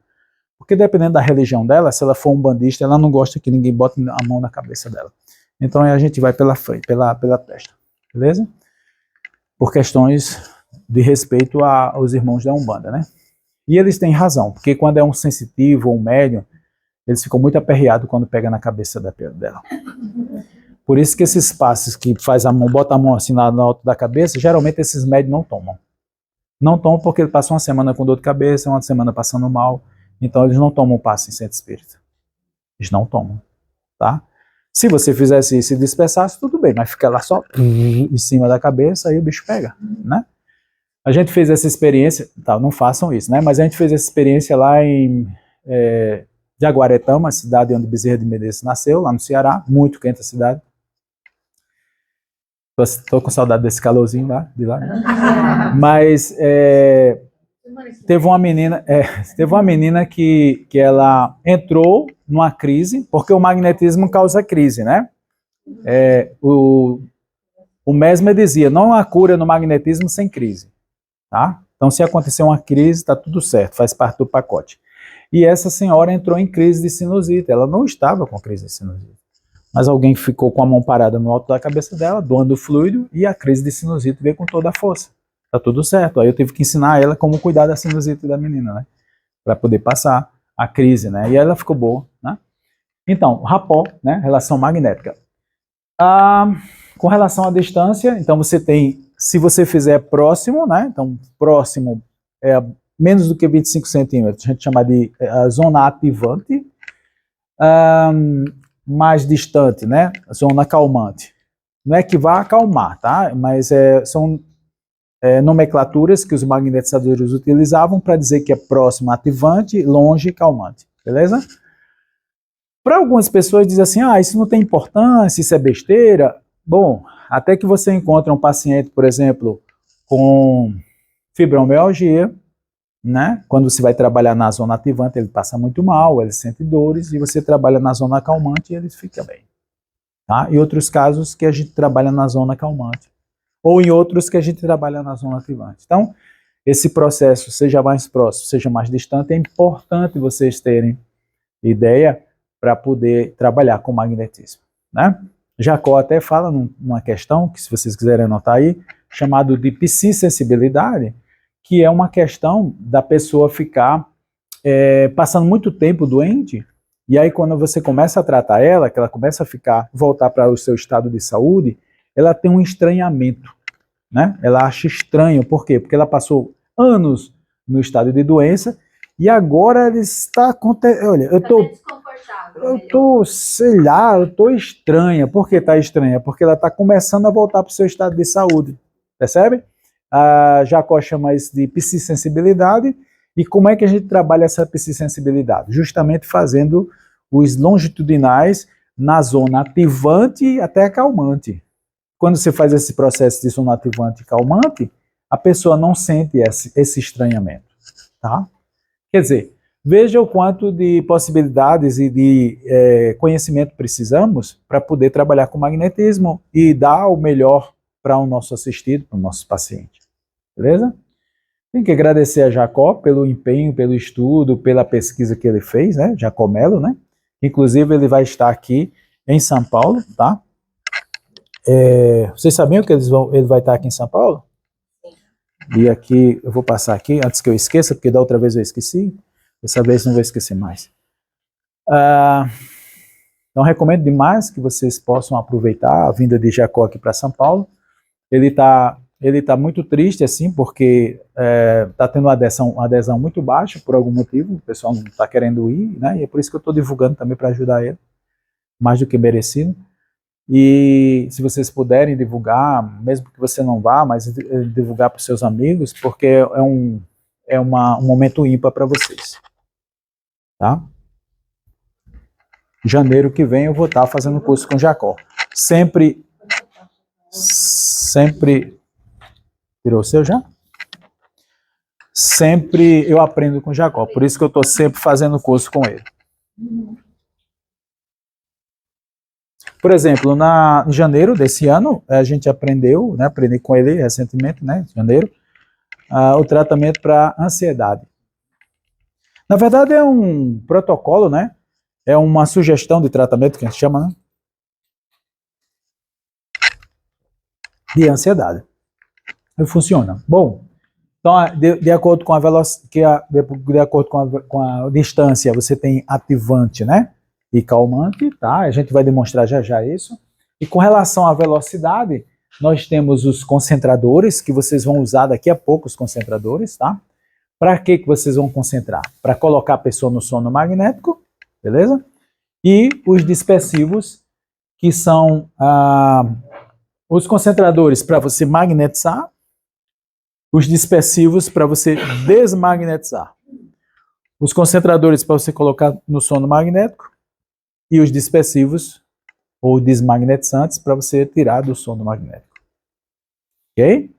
Speaker 2: Porque dependendo da religião dela, se ela for um bandista, ela não gosta que ninguém bote a mão na cabeça dela. Então a gente vai pela frente, pela testa, beleza? Por questões de respeito aos irmãos da Umbanda, né? E eles têm razão, porque quando é um sensitivo ou um médium, eles ficam muito aperreados quando pega na cabeça dela. Por isso que esses passes que faz a mão, bota a mão assim na alta da cabeça, geralmente esses médios não tomam. Não tomam porque ele passa uma semana com dor de cabeça, uma semana passando mal, então eles não tomam passe em centro espírita. Eles não tomam, tá? Se você fizesse isso e dispersasse, tudo bem, mas fica lá só em cima da cabeça, aí o bicho pega, né? A gente fez essa experiência, tá, não façam isso, né? Mas a gente fez essa experiência lá em Jaguaretama, a cidade onde Bezerra de Menezes nasceu, lá no Ceará, muito quente a cidade. Tô com saudade desse calorzinho lá, de lá. Mas teve uma menina que ela entrou numa crise, porque o magnetismo causa crise, né? O Mesmer dizia, não há cura no magnetismo sem crise, tá? Então se acontecer uma crise, tá tudo certo, faz parte do pacote. E essa senhora entrou em crise de sinusite. Ela não estava com crise de sinusite. Mas alguém ficou com a mão parada no alto da cabeça dela, doando fluido, e a crise de sinusite veio com toda a força. Tá tudo certo. Aí eu tive que ensinar ela como cuidar da sinusite da menina, né? Para poder passar a crise, né? E aí ela ficou boa, né? Então, rapó, né? Relação magnética. Com relação à distância, então você tem, se você fizer próximo, né? Então, próximo é menos do que 25 centímetros, a gente chama de zona ativante. Mais distante, né? Zona calmante. Não é que vá acalmar, tá? Mas são nomenclaturas que os magnetizadores utilizavam para dizer que é próximo ativante, longe calmante, beleza? Para algumas pessoas dizem assim, isso não tem importância, isso é besteira. Bom, até que você encontra um paciente, por exemplo, com fibromialgia, né? Quando você vai trabalhar na zona ativante, ele passa muito mal, ele sente dores, e você trabalha na zona calmante e ele fica bem. Tá? E outros casos que a gente trabalha na zona calmante. Ou em outros que a gente trabalha na zona ativante. Então, esse processo, seja mais próximo, seja mais distante, é importante vocês terem ideia para poder trabalhar com magnetismo, né? Jacó até fala numa questão, que se vocês quiserem anotar aí, chamado de psisensibilidade, que é uma questão da pessoa ficar passando muito tempo doente, e aí quando você começa a tratar ela, que ela começa a voltar para o seu estado de saúde, ela tem um estranhamento, né? Ela acha estranho, por quê? Porque ela passou anos no estado de doença, e agora ela está... Olha, eu tô, sei lá, eu tô estranha. Por que tá estranha? Porque ela está começando a voltar para o seu estado de saúde, percebe? A Jacó chama isso de psisensibilidade. E como é que a gente trabalha essa psisensibilidade? Justamente fazendo os longitudinais na zona ativante até calmante. Quando você faz esse processo de zona ativante e calmante, a pessoa não sente esse estranhamento, tá? Quer dizer, veja o quanto de possibilidades e de conhecimento precisamos para poder trabalhar com magnetismo e dar o melhor para o nosso assistido, para o nosso paciente. Beleza? Tem que agradecer a Jacó pelo empenho, pelo estudo, pela pesquisa que ele fez, né? Jacó Melo, né? Inclusive, ele vai estar aqui em São Paulo, tá? Vocês sabiam que ele vai estar aqui em São Paulo? E aqui, eu vou passar aqui, antes que eu esqueça, porque da outra vez eu esqueci. Dessa vez não vou esquecer mais. Então, recomendo demais que vocês possam aproveitar a vinda de Jacó aqui para São Paulo. Ele tá muito triste, assim, porque está tendo uma adesão muito baixa, por algum motivo, o pessoal não está querendo ir, né? E é por isso que eu estou divulgando também para ajudar ele, mais do que merecido. E se vocês puderem divulgar, mesmo que você não vá, mas divulgar para os seus amigos, porque é um momento ímpar para vocês. Tá? Janeiro que vem eu vou estar fazendo curso com Jacó. Sempre... Tirou o seu já? Sempre eu aprendo com Jacó, por isso que eu estou sempre fazendo curso com ele. Por exemplo, em janeiro desse ano, a gente aprendeu, né, aprendi com ele recentemente, né, em janeiro, o tratamento para ansiedade. Na verdade é um protocolo, né, é uma sugestão de tratamento que a gente chama, né, de ansiedade. E funciona. Bom, então, de acordo com a velocidade, de acordo com a distância, você tem ativante, né? E calmante, tá? A gente vai demonstrar já já isso. E com relação à velocidade, nós temos os concentradores, que vocês vão usar daqui a pouco, os concentradores, tá? Para que vocês vão concentrar? Para colocar a pessoa no sono magnético, beleza? E os dispersivos, que são os concentradores para você magnetizar, os dispersivos para você desmagnetizar. Os concentradores para você colocar no sono magnético e os dispersivos ou desmagnetizantes para você tirar do sono magnético. Ok?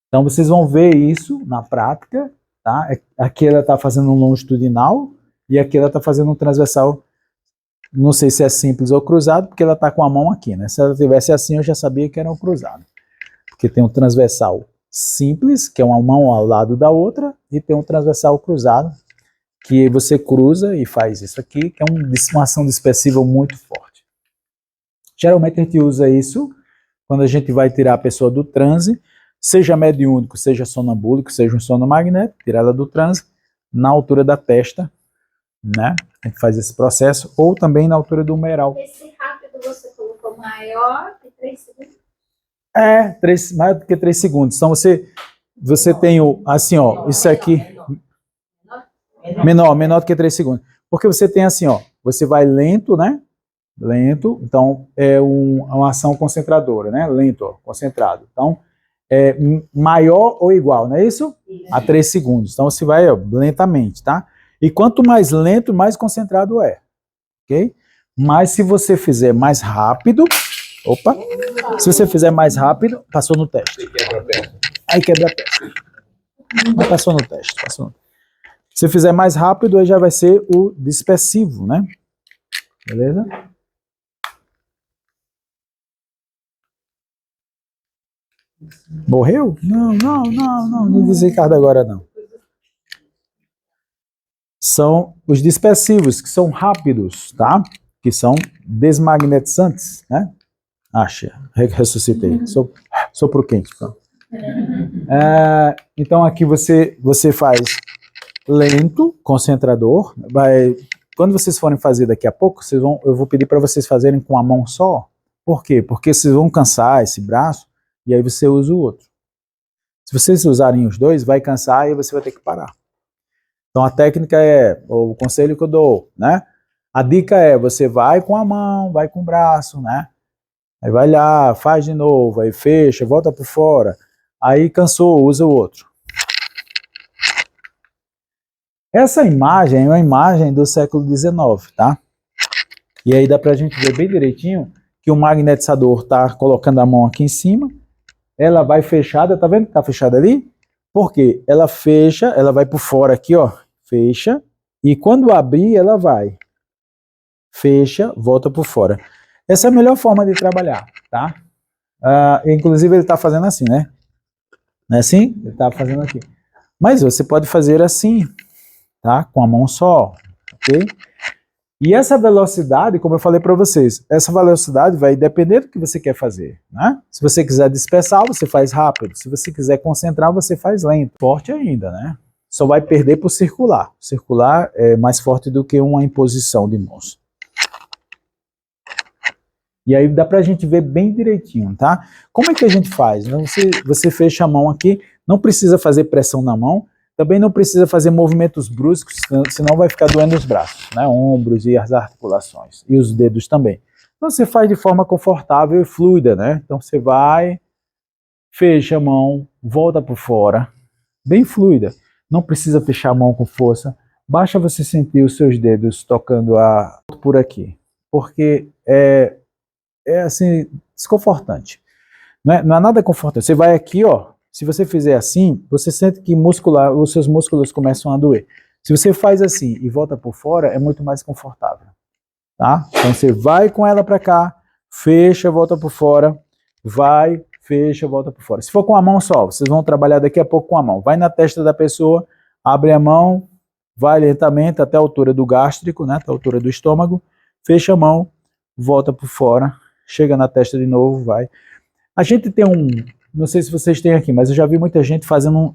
Speaker 2: Então vocês vão ver isso na prática, tá? Aqui ela está fazendo um longitudinal e aqui ela está fazendo um transversal. Não sei se é simples ou cruzado, porque ela está com a mão aqui, né? Se ela tivesse assim, eu já sabia que era um cruzado. Porque tem um transversal simples, que é uma mão ao lado da outra, e tem um transversal cruzado, que você cruza e faz isso aqui, que é uma ação dispersiva muito forte. Geralmente a gente usa isso quando a gente vai tirar a pessoa do transe, seja mediúnico, seja sonambúlico, seja um sono magnético, tirar ela do transe, na altura da testa, né? A gente faz esse processo, ou também na altura do humeral.
Speaker 3: Esse rápido você colocou maior que 3 segundos?
Speaker 2: Mais do que 3 segundos. Então você tem o, assim, ó, isso aqui, menor do que 3 segundos. Porque você tem assim, ó, você vai lento, né? Lento, então é uma ação concentradora, né? Lento, ó, concentrado. Então, é maior ou igual, não é isso? A 3 segundos. Então você vai, ó, lentamente, tá? E quanto mais lento, mais concentrado é. Ok? Mas se você fizer mais rápido, opa, se você fizer mais rápido, passou no teste. Aí quebra a peça. Mas passou no teste, Se fizer mais rápido, aí já vai ser o dispersivo, né? Beleza? Morreu? Não diz Ricardo agora não. São os dispersivos, que são rápidos, tá? Que são desmagnetizantes, né? Acha, ressuscitei. Sou pro quente. Pronto. Então aqui você faz lento, concentrador. Quando vocês forem fazer daqui a pouco, eu vou pedir para vocês fazerem com a mão só. Por quê? Porque vocês vão cansar esse braço e aí você usa o outro. Se vocês usarem os dois, vai cansar e você vai ter que parar. Então a técnica o conselho que eu dou, né? A dica é, você vai com a mão, vai com o braço, né? Aí vai lá, faz de novo, aí fecha, volta por fora. Aí cansou, usa o outro. Essa imagem é uma imagem do século XIX, tá? E aí dá pra gente ver bem direitinho que o magnetizador tá colocando a mão aqui em cima, ela vai fechada, tá vendo que tá fechada ali? Por quê? Ela fecha, ela vai por fora aqui, ó, fecha, e quando abrir, ela vai. Fecha, volta por fora. Essa é a melhor forma de trabalhar, tá? Inclusive ele tá fazendo assim, né? Não é assim? Ele tá fazendo aqui. Mas você pode fazer assim, tá? Com a mão só, ok? E essa velocidade, como eu falei para vocês, essa velocidade vai depender do que você quer fazer, né? Se você quiser dispersar, você faz rápido. Se você quiser concentrar, você faz lento. Forte ainda, né? Só vai perder por circular. Circular é mais forte do que uma imposição de mãos. E aí dá pra gente ver bem direitinho, tá? Como é que a gente faz? Você fecha a mão aqui, não precisa fazer pressão na mão, também não precisa fazer movimentos bruscos, senão vai ficar doendo os braços, né? Ombros e as articulações, e os dedos também. Então você faz de forma confortável e fluida, né? Então você vai, fecha a mão, volta por fora, bem fluida. Não precisa fechar a mão com força, basta você sentir os seus dedos tocando por aqui, porque é assim, desconfortante. Não é nada confortante. Você vai aqui, ó, se você fizer assim, você sente que os seus músculos começam a doer. Se você faz assim e volta por fora, é muito mais confortável, tá? Então você vai com ela para cá, fecha, volta por fora, vai, fecha, volta por fora. Se for com a mão só, vocês vão trabalhar daqui a pouco com a mão. Vai na testa da pessoa, abre a mão, vai lentamente até a altura do gástrico, né, até a altura do estômago, fecha a mão, volta por fora, chega na testa de novo, vai. A gente tem não sei se vocês têm aqui, mas eu já vi muita gente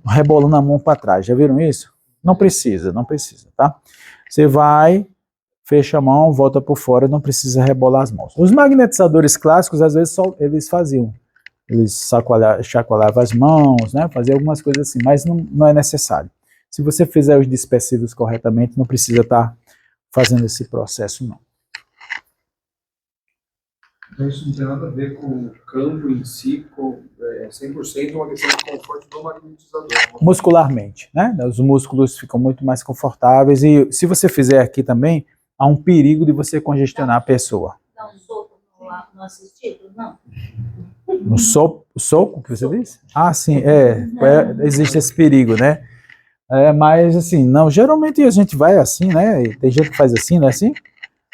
Speaker 2: rebolando a mão para trás. Já viram isso? Não precisa, tá? Você vai, fecha a mão, volta por fora, não precisa rebolar as mãos. Os magnetizadores clássicos, às vezes, eles faziam. Eles chacoalhavam as mãos, né? Faziam algumas coisas assim, mas não é necessário. Se você fizer os dispersivos corretamente, não precisa estar fazendo esse processo, não.
Speaker 5: Então isso não tem nada a ver com o campo em si, 100% uma questão de conforto do magnetizador.
Speaker 2: Muscularmente, né? Os músculos ficam muito mais confortáveis e se você fizer aqui também, há um perigo de você congestionar a pessoa.
Speaker 3: Dá um soco no assistido? Não.
Speaker 2: No soco que você disse? Ah, sim, existe esse perigo, né? Mas assim, não, geralmente a gente vai assim, né? E tem gente que faz assim, não é assim?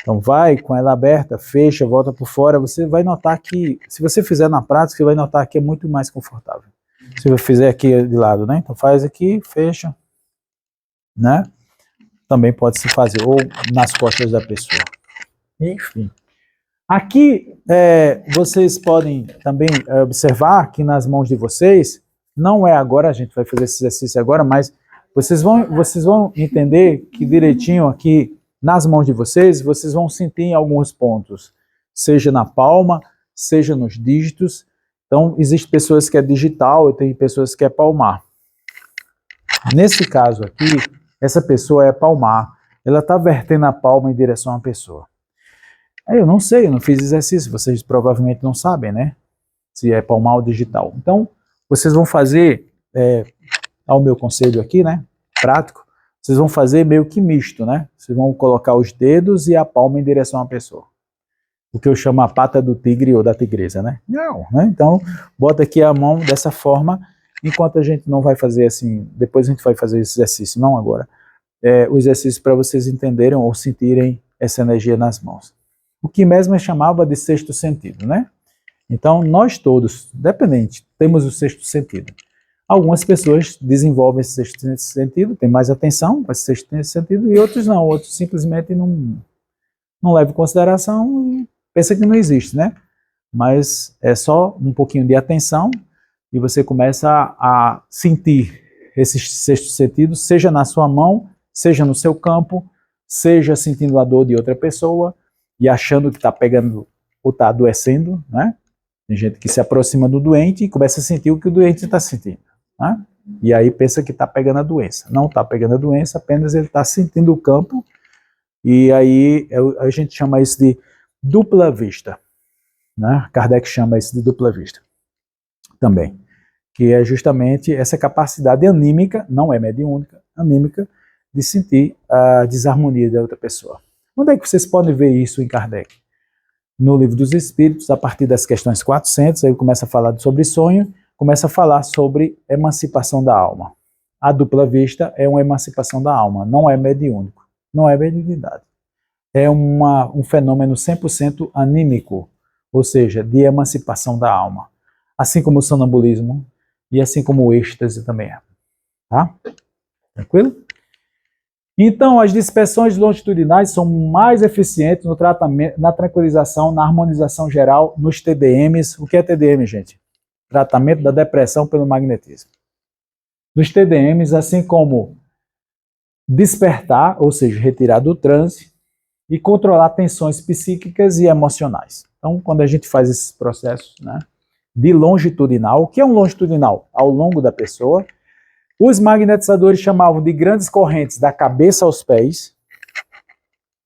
Speaker 2: Então vai com ela aberta, fecha, volta por fora, você vai notar que, se você fizer na prática, você vai notar que é muito mais confortável. Se eu fizer aqui de lado, né? Então faz aqui, fecha, né? também pode se fazer, ou nas costas da pessoa. Enfim. Aqui, vocês podem também observar que nas mãos de vocês, não é agora, a gente vai fazer esse exercício agora, mas vocês vão entender que direitinho aqui, nas mãos de vocês vão sentir em alguns pontos, seja na palma, seja nos dígitos. Então, existem pessoas que é digital e tem pessoas que é palmar. Nesse caso aqui, essa pessoa é palmar, ela está vertendo a palma em direção à pessoa. Eu não sei, eu não fiz exercício, vocês provavelmente não sabem, né? Se é palmar ou digital. Então, vocês vão fazer, ao meu conselho aqui, né? Prático, vocês vão fazer meio que misto, né? Vocês vão colocar os dedos e a palma em direção à pessoa. O que eu chamo a pata do tigre ou da tigresa, né? Não, né? Então, bota aqui a mão dessa forma, enquanto a gente não vai fazer assim, depois a gente vai fazer esse exercício, não agora. O exercício para vocês entenderem ou sentirem essa energia nas mãos. O que Mesmer chamava de sexto sentido, né? Então, nós todos, dependente, temos o sexto sentido. Algumas pessoas desenvolvem esse sexto sentido, têm mais atenção com esse sexto sentido, e outros não, outros simplesmente não levam em consideração e pensam que não existe, né? Mas é só um pouquinho de atenção e você começa a sentir esse sexto sentido, seja na sua mão, seja no seu campo, seja sentindo a dor de outra pessoa e achando que está pegando ou está adoecendo, né? Tem gente que se aproxima do doente e começa a sentir o que o doente está sentindo, né? E aí pensa que está pegando a doença. Não está pegando a doença, apenas ele está sentindo o campo. E aí a gente chama isso de dupla vista, né? Kardec chama isso de dupla vista também, que é justamente essa capacidade anímica, não é mediúnica, anímica, de sentir a desarmonia da outra pessoa. Onde é que vocês podem ver isso em Kardec? No Livro dos Espíritos, a partir das questões 400, ele começa a falar sobre sonho, começa a falar sobre emancipação da alma. A dupla vista é uma emancipação da alma, não é mediúnico, não é mediunidade. É um fenômeno 100% anímico, ou seja, de emancipação da alma. Assim como o sonambulismo e assim como o êxtase também é. Tá? Tranquilo? Então, as dispersões longitudinais são mais eficientes no tratamento, na tranquilização, na harmonização geral, nos TDMs. O que é TDM, gente? Tratamento da depressão pelo magnetismo. Nos TDMs, assim como despertar, ou seja, retirar do transe, e controlar tensões psíquicas e emocionais. Então, quando a gente faz esses processos, né, de longitudinal, o que é um longitudinal? Ao longo da pessoa, os magnetizadores chamavam de grandes correntes da cabeça aos pés.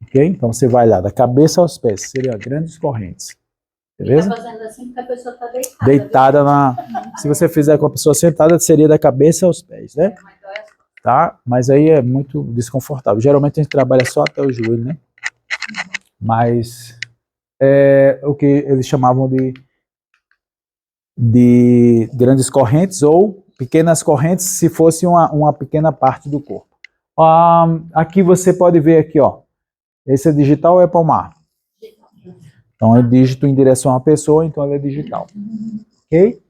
Speaker 2: Ok? Então você vai lá, da cabeça aos pés, seriam grandes correntes. Beleza?
Speaker 3: Tá fazendo assim porque a pessoa está deitada.
Speaker 2: Deitada se você fizer com a pessoa sentada, seria da cabeça aos pés, né? Tá? Mas aí é muito desconfortável. Geralmente a gente trabalha só até o joelho, né? Mas é o que eles chamavam de grandes correntes ou pequenas correntes, se fosse uma pequena parte do corpo. Aqui você pode ver aqui, ó. Esse é digital ou é palmar? Então é dígito em direção à pessoa, então ele é digital. Ok?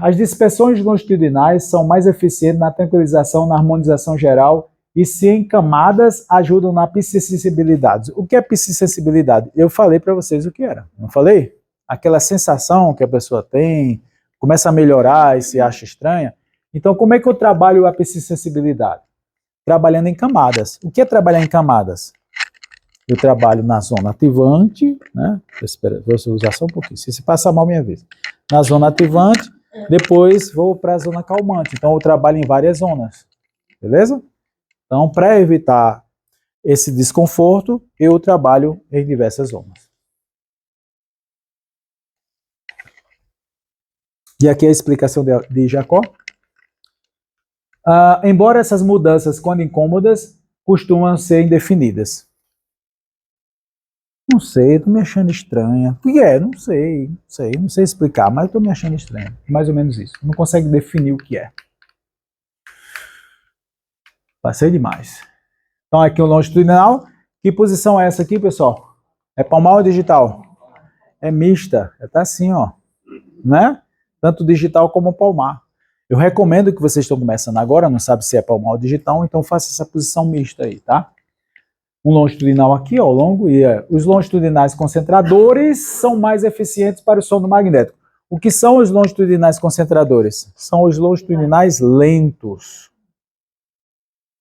Speaker 2: As dispersões longitudinais são mais eficientes na tranquilização, na harmonização geral e, se encamadas, ajudam na psicosensibilidade. O que é psicosensibilidade? Eu falei para vocês o que era, não falei? Aquela sensação que a pessoa tem, começa a melhorar e se acha estranha. Então, como é que eu trabalho a psicosensibilidade? Trabalhando em camadas. O que é trabalhar em camadas? Eu trabalho na zona ativante, né? Espera, vou usar só um pouquinho. Se passar mal, minha vez. Na zona ativante, depois vou para a zona calmante. Então, eu trabalho em várias zonas. Beleza? Então, para evitar esse desconforto, eu trabalho em diversas zonas. E aqui a explicação de Jacó. Embora essas mudanças, quando incômodas, costumam ser indefinidas. Não sei, estou me achando estranha. O que é? Não sei explicar, mas estou me achando estranha. Mais ou menos isso. Não consegue definir o que é. Passei demais. Então aqui o longitudinal. Que posição é essa aqui, pessoal? É palmar ou digital? É mista. Está assim, ó. Né? Tanto digital como palmar. Eu recomendo que vocês estão começando agora, não sabe se é palmar ou digital, então faça essa posição mista aí, tá? Um longitudinal aqui, ó, longo, e os longitudinais concentradores são mais eficientes para o sono magnético. O que são os longitudinais concentradores? São os longitudinais lentos.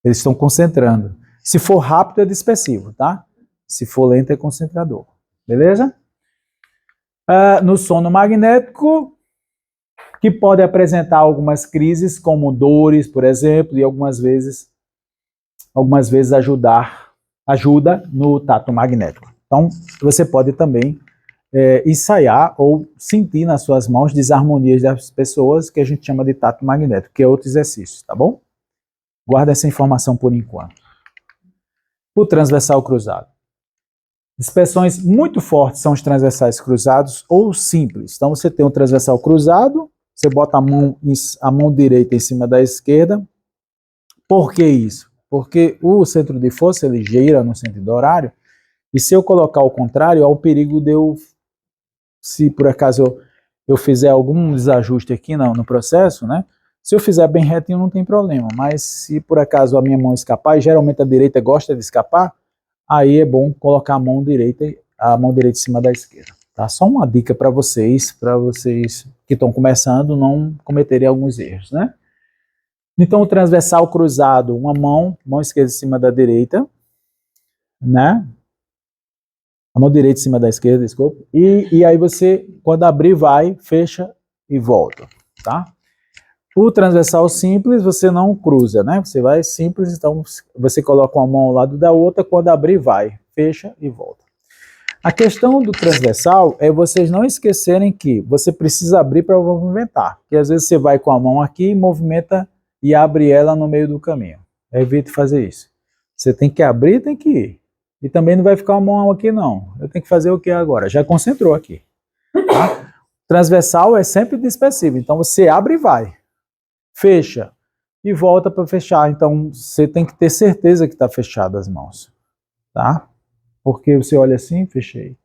Speaker 2: Eles estão concentrando. Se for rápido, é dispersivo, tá? Se for lento, é concentrador. Beleza? No sono magnético, que pode apresentar algumas crises, como dores, por exemplo, e algumas vezes ajuda no tato magnético. Então, você pode também ensaiar ou sentir nas suas mãos desarmonias das pessoas, que a gente chama de tato magnético, que é outro exercício, tá bom? Guarda essa informação por enquanto. O transversal cruzado. Dispersões muito fortes são os transversais cruzados ou simples. Então, você tem um transversal cruzado, você bota a mão direita em cima da esquerda. Por que isso? Porque o centro de força ele gira no sentido horário, e se eu colocar o contrário, há o perigo de eu, se por acaso eu fizer algum desajuste aqui no processo, né? Se eu fizer bem retinho não tem problema, mas se por acaso a minha mão escapar, e geralmente a direita gosta de escapar, aí é bom colocar a mão direita em cima da esquerda. Tá? Só uma dica para vocês que estão começando não cometerem alguns erros, né? Então, o transversal cruzado, uma mão esquerda em cima da direita, né? A mão direita em cima da esquerda, desculpa. E aí você, quando abrir, vai, fecha e volta, tá? O transversal simples, você não cruza, né? Você vai simples, então você coloca uma mão ao lado da outra, quando abrir, vai, fecha e volta. A questão do transversal é vocês não esquecerem que você precisa abrir para movimentar. Porque às vezes você vai com a mão aqui e movimenta e abre ela no meio do caminho. Evite fazer isso. Você tem que abrir e tem que ir. E também não vai ficar a mão aqui não. Eu tenho que fazer o que agora? Já concentrou aqui. Tá? Transversal é sempre dispersivo. Então você abre e vai. Fecha. E volta para fechar. Então você tem que ter certeza que está fechada as mãos. Tá? Porque você olha assim, fechei.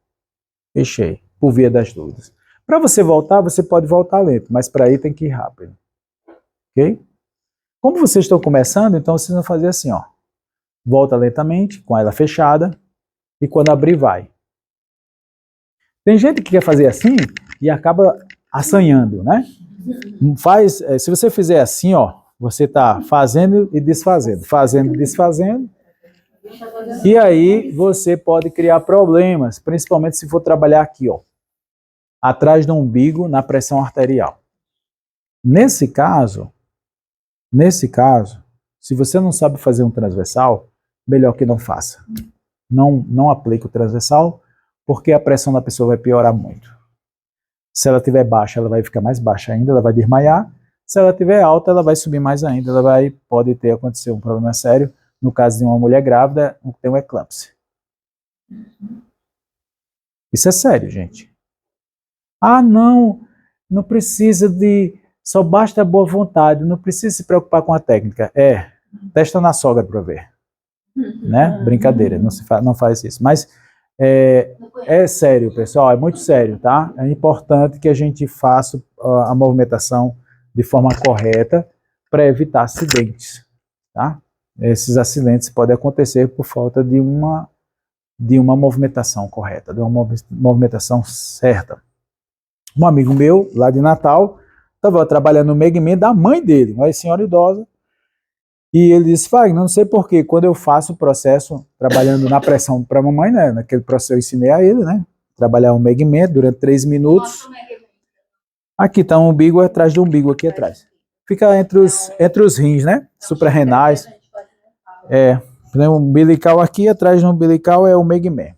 Speaker 2: Fechei. Por via das dúvidas. Para você voltar, você pode voltar lento. Mas para ir tem que ir rápido. Ok? Como vocês estão começando, então vocês vão fazer assim, ó. Volta lentamente, com ela fechada, e quando abrir, vai. Tem gente que quer fazer assim e acaba assanhando, né? Se você fizer assim, ó, você está fazendo e desfazendo, fazendo e desfazendo, e aí você pode criar problemas, principalmente se for trabalhar aqui, ó, atrás do umbigo, na pressão arterial. Nesse caso, se você não sabe fazer um transversal, melhor que não faça. Não aplique o transversal, porque a pressão da pessoa vai piorar muito. Se ela estiver baixa, ela vai ficar mais baixa ainda, ela vai desmaiar. Se ela estiver alta, ela vai subir mais ainda, pode acontecer um problema sério, no caso de uma mulher grávida, que tem um eclâmpsia. Isso é sério, gente. Ah, não precisa só basta a boa vontade, não precisa se preocupar com a técnica. Testa na sogra para ver. Né? Brincadeira, não faz isso. Mas é sério, pessoal, é muito sério, tá? É importante que a gente faça a movimentação de forma correta para evitar acidentes, tá? Esses acidentes podem acontecer por falta de uma movimentação correta, de uma movimentação certa. Um amigo meu, lá de Natal, estava trabalhando no Megman da mãe dele, uma senhora idosa, e ele disse, Fagner, não sei porquê, quando eu faço o processo, trabalhando na pressão para a mamãe, né, naquele processo eu ensinei a ele, né, trabalhar o Megman durante 3 minutos. Aqui está um umbigo atrás do umbigo, aqui atrás. Fica entre os rins, né, suprarrenais. O umbilical aqui, atrás do umbilical é o Megman.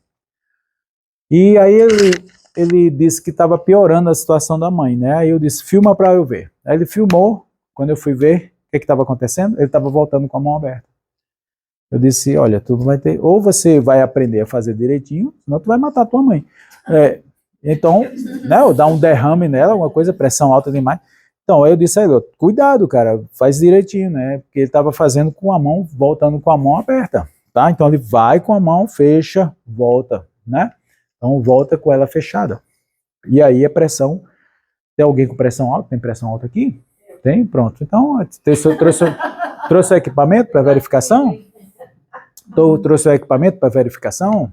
Speaker 2: E aí ele disse que estava piorando a situação da mãe, né, aí eu disse, filma para eu ver. Aí ele filmou, quando eu fui ver, o que estava acontecendo? Ele estava voltando com a mão aberta. Eu disse, olha, tudo vai ter, ou você vai aprender a fazer direitinho, senão tu vai matar a tua mãe. Então, né, ou dar um derrame nela, uma coisa, pressão alta demais. Então, aí eu disse a ele, cuidado, cara, faz direitinho, né, porque ele estava fazendo com a mão, voltando com a mão aberta, tá? Então ele vai com a mão, fecha, volta, né? Então volta com ela fechada. E aí a pressão, tem alguém com pressão alta? Tem pressão alta aqui? Tem? Pronto. Então, trouxe o equipamento para verificação? Trouxe o equipamento para verificação?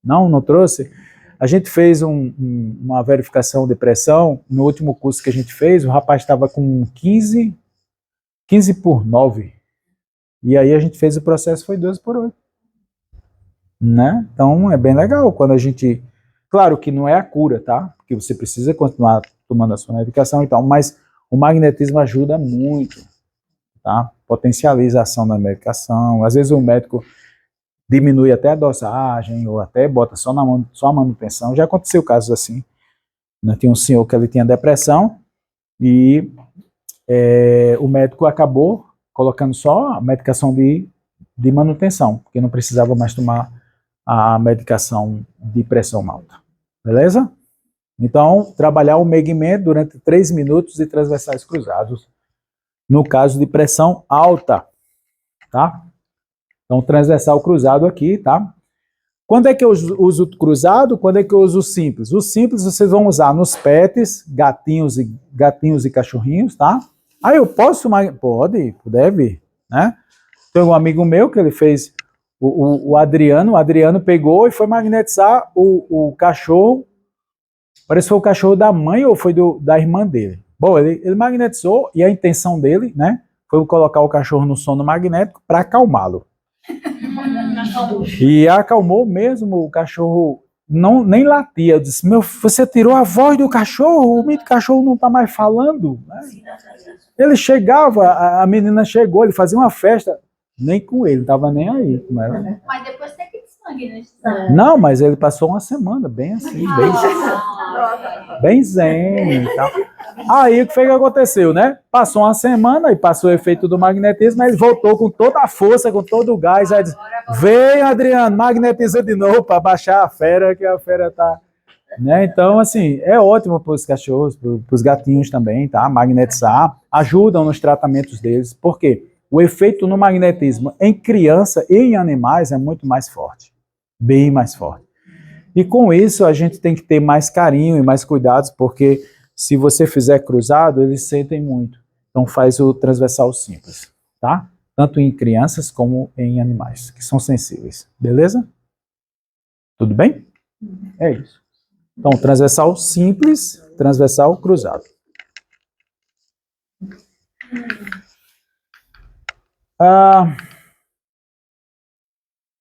Speaker 2: Não trouxe? A gente fez uma verificação de pressão, no último curso que a gente fez, o rapaz estava com 15 por 9. E aí a gente fez o processo, foi 12 por 8. Né? Então é bem legal quando a gente... Claro que não é a cura, tá? Porque você precisa continuar tomando a sua medicação e tal, mas o magnetismo ajuda muito, tá? Potencializa a ação da medicação. Às vezes o médico diminui até a dosagem, ou até bota só a manutenção. Já aconteceu casos assim. Né? Tinha um senhor que ele tinha depressão e o médico acabou colocando só a medicação de manutenção, porque não precisava mais tomar a medicação de pressão alta. Beleza? Então, trabalhar o meguimento durante 3 minutos e transversais cruzados, no caso de pressão alta, tá? Então, transversal cruzado aqui, tá? Quando é que eu uso o cruzado? Quando é que eu uso o simples? O simples vocês vão usar nos pets, gatinhos e cachorrinhos, tá? Ah, eu posso? Pode, deve, né? Tem um amigo meu que ele fez, o Adriano pegou e foi magnetizar o cachorro, parece que foi o cachorro da mãe ou foi da irmã dele. Bom, ele magnetizou e a intenção dele, né, foi colocar o cachorro no sono magnético para acalmá-lo. E acalmou mesmo, o cachorro nem latia. Eu disse, você tirou a voz do cachorro, o cachorro não está mais falando. Né? Ele chegava, a menina chegou, ele fazia uma festa, nem com ele, não estava nem aí com ela.
Speaker 3: Mas depois tem que desmagnetizar.
Speaker 2: Não, mas ele passou uma semana bem assim, bem zen e tal. Aí o que foi que aconteceu, né? Passou uma semana e passou o efeito do magnetismo, aí ele voltou com toda a força, com todo o gás. Aí disse, vem, Adriano, magnetiza de novo para baixar a fera, que a fera tá... Né? Então, assim, é ótimo para os cachorros, para os gatinhos também, tá? Magnetizar, ajudam nos tratamentos deles. Por quê? O efeito no magnetismo em criança e em animais é muito mais forte, bem mais forte. E com isso a gente tem que ter mais carinho e mais cuidados, porque se você fizer cruzado, eles sentem muito. Então faz o transversal simples, tá? Tanto em crianças como em animais, que são sensíveis. Beleza? Tudo bem? É isso. Então, transversal simples, transversal cruzado.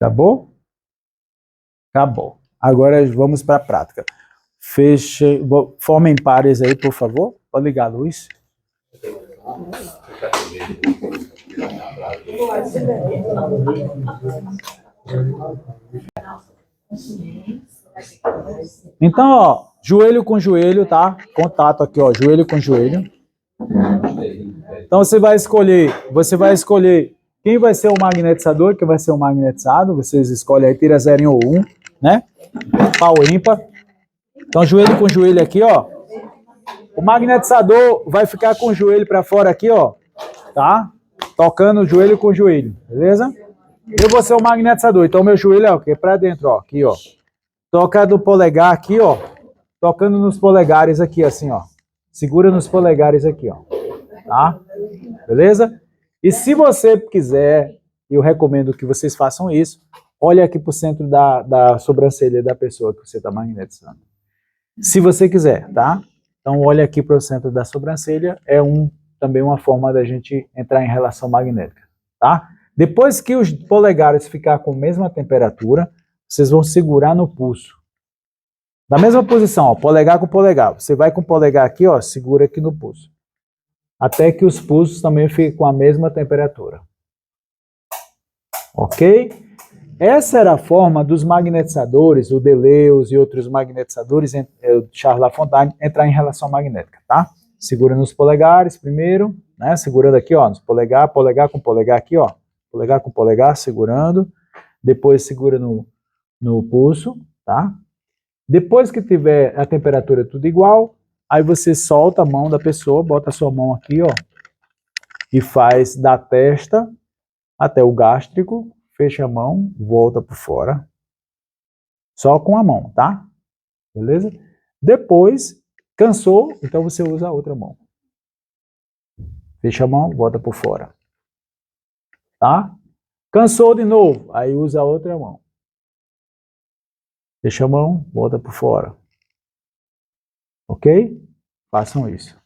Speaker 2: Acabou? Acabou. Agora vamos para a prática. Formem pares aí, por favor. Pode ligar a luz. Então, ó, joelho com joelho, tá? Contato aqui, ó, joelho com joelho. Então você vai escolher quem vai ser o magnetizador, quem vai ser o magnetizado. Vocês escolhem aí, tira 0 ou 1, né? Pau ímpar. Então, joelho com joelho aqui, ó. O magnetizador vai ficar com o joelho para fora aqui, ó. Tá? Tocando joelho com joelho, beleza? Eu vou ser o magnetizador, então meu joelho é o quê? Para dentro, ó. Aqui, ó. Toca do polegar aqui, ó. Tocando nos polegares aqui, assim, ó. Segura nos polegares aqui, ó. Tá? Beleza? E se você quiser, eu recomendo que vocês façam isso, olha aqui pro centro da sobrancelha da pessoa que você está magnetizando. Se você quiser, tá? Então olha aqui para o centro da sobrancelha, é também uma forma da gente entrar em relação magnética, tá? Depois que os polegares ficar com a mesma temperatura, vocês vão segurar no pulso. Da mesma posição, ó, polegar com polegar. Você vai com o polegar aqui, ó, segura aqui no pulso. Até que os pulsos também fiquem com a mesma temperatura. Ok? Essa era a forma dos magnetizadores, o Deleuze e outros magnetizadores, o Charles Lafontaine, entrar em relação magnética, tá? Segura nos polegares primeiro, né? Segurando aqui, ó, nos polegar com polegar aqui, ó. Polegar com polegar, segurando. Depois segura no pulso, tá? Depois que tiver a temperatura tudo igual, aí você solta a mão da pessoa, bota a sua mão aqui, ó, e faz da testa até o gástrico, fecha a mão, volta por fora. Só com a mão, tá? Beleza? Depois, cansou, então você usa a outra mão. Fecha a mão, volta por fora. Tá? Cansou de novo, aí usa a outra mão. Fecha a mão, volta por fora. Ok? Façam isso.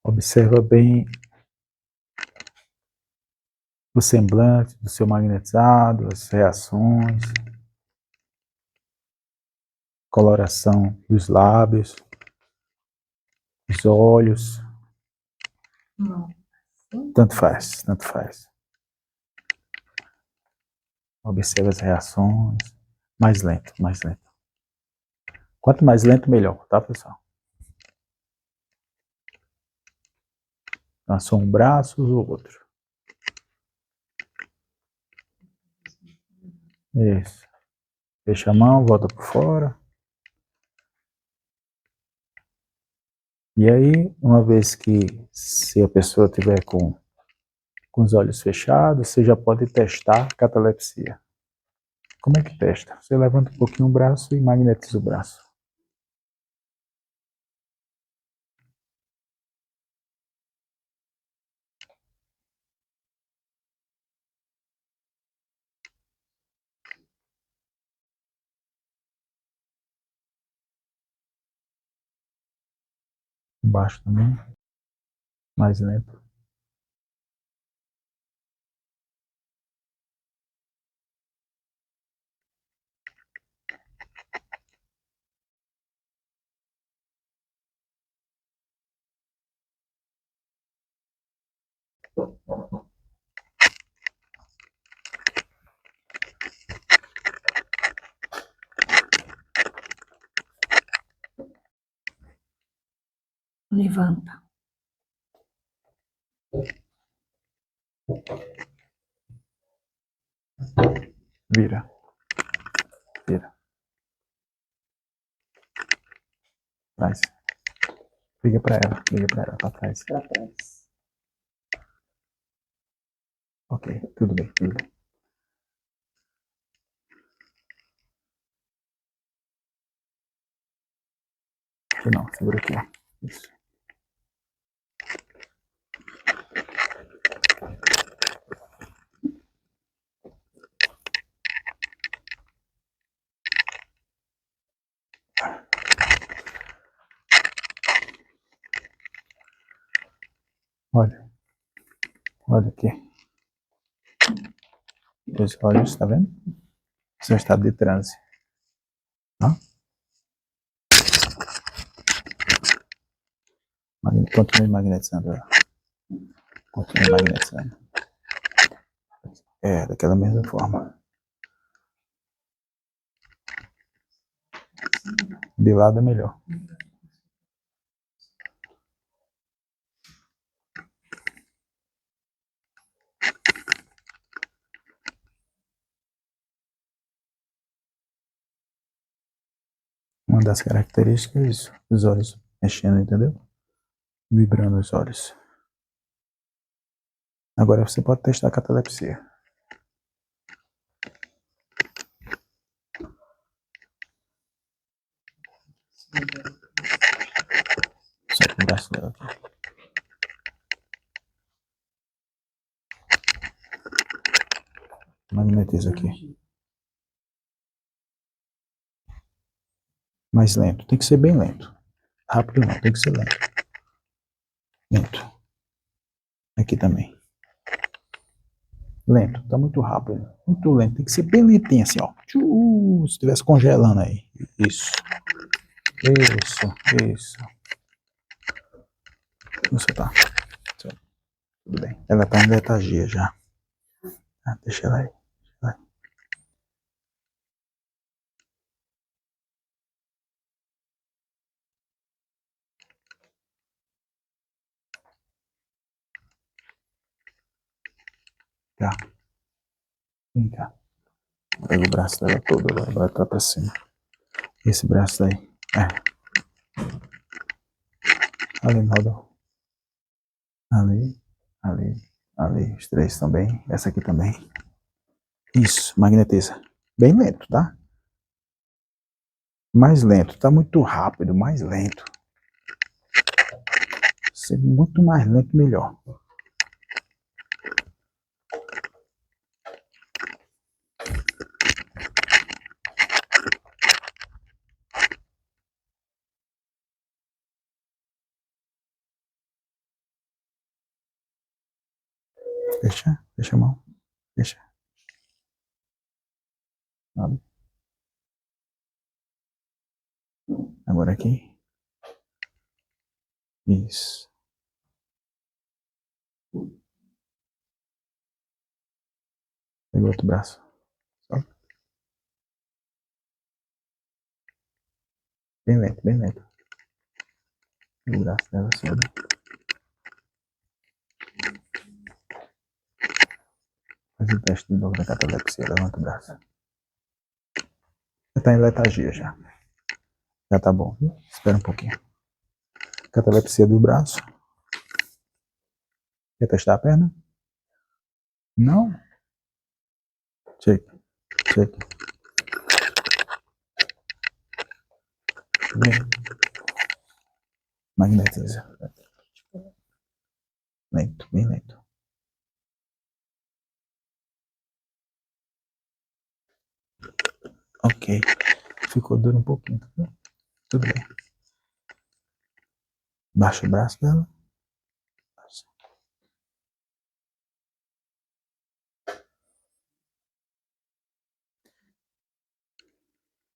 Speaker 2: Observa bem o semblante do seu magnetizado, as reações, coloração dos lábios, os olhos.
Speaker 4: Não.
Speaker 2: Tanto faz, tanto faz. Observa as reações. Mais lento, mais lento. Quanto mais lento, melhor, tá, pessoal? Passou um braço, o outro. Isso. Fecha a mão, volta por fora. E aí, uma vez que, se a pessoa tiver com os olhos fechados, você já pode testar catalepsia. Como é que testa? Você levanta um pouquinho o braço e magnetiza o braço. Embaixo também. Mais lento.
Speaker 4: Levanta.
Speaker 2: Vira. Vira. Traz. Liga pra ela, pra trás.
Speaker 4: Para trás.
Speaker 2: Ok, tudo bem, tudo bem. Aqui não, segura aqui. Isso. Olha. Olha aqui. Os olhos, tá vendo? Esse é o estado de transe. Tá? Continue magnetizando ela. Continue magnetizando. Daquela mesma forma. De lado é melhor. Uma das características é isso. Os olhos mexendo, entendeu? Vibrando os olhos. Agora você pode testar a catalepsia. Solta o braço dela aqui. Magnetiza aqui. Mais lento. Tem que ser bem lento. Rápido não, tem que ser lento. Lento. Aqui também. Lento, tá muito rápido. Muito lento. Tem que ser bem lentinho assim, ó. Se estivesse congelando aí. Isso. Isso. Você tá. Tudo bem. Ela tá em letargia já. Deixa ela aí. Tá. Vem cá. Pega o braço dela todo agora. Vai pra cima. Esse braço daí. Ali, Naldo. Ali. Os 3 também. Essa aqui também. Isso. Magnetiza. Bem lento, tá? Mais lento. Tá muito rápido. Mais lento. Ser muito mais lento, melhor. Deixa a mão. Deixa. Abre. Agora aqui. Isso. Pega o outro braço. Só. Bem lento, bem lento. O braço dela sobe. Faz o teste de novo da catalepsia. Levanta o braço. Já tá em letargia já. Já tá bom, viu? Espera um pouquinho. Catalepsia do braço. Quer testar a perna? Não? Check. Vem. Magnetiza. Lento, bem lento. Ok. Ficou duro um pouquinho, tá bom? Tudo bem. Baixa o braço dela.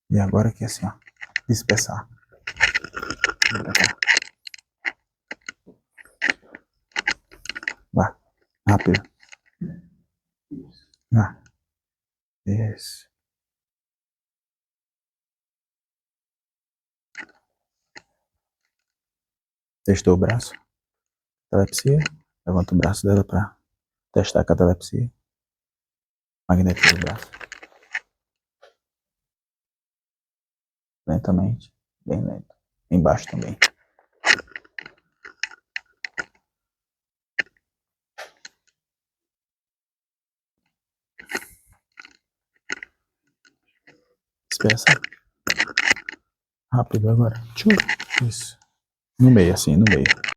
Speaker 2: E agora aqui assim, ó. Dispersar. Pra cá. Vá. Rápido. Vá. Isso. Testou o braço? Catalepsia. Levanta o braço dela para testar a catalepsia. Magnetiza o braço. Lentamente. Bem lento. Embaixo também. Dispersa. Rápido agora. Isso. No meio, assim, no meio.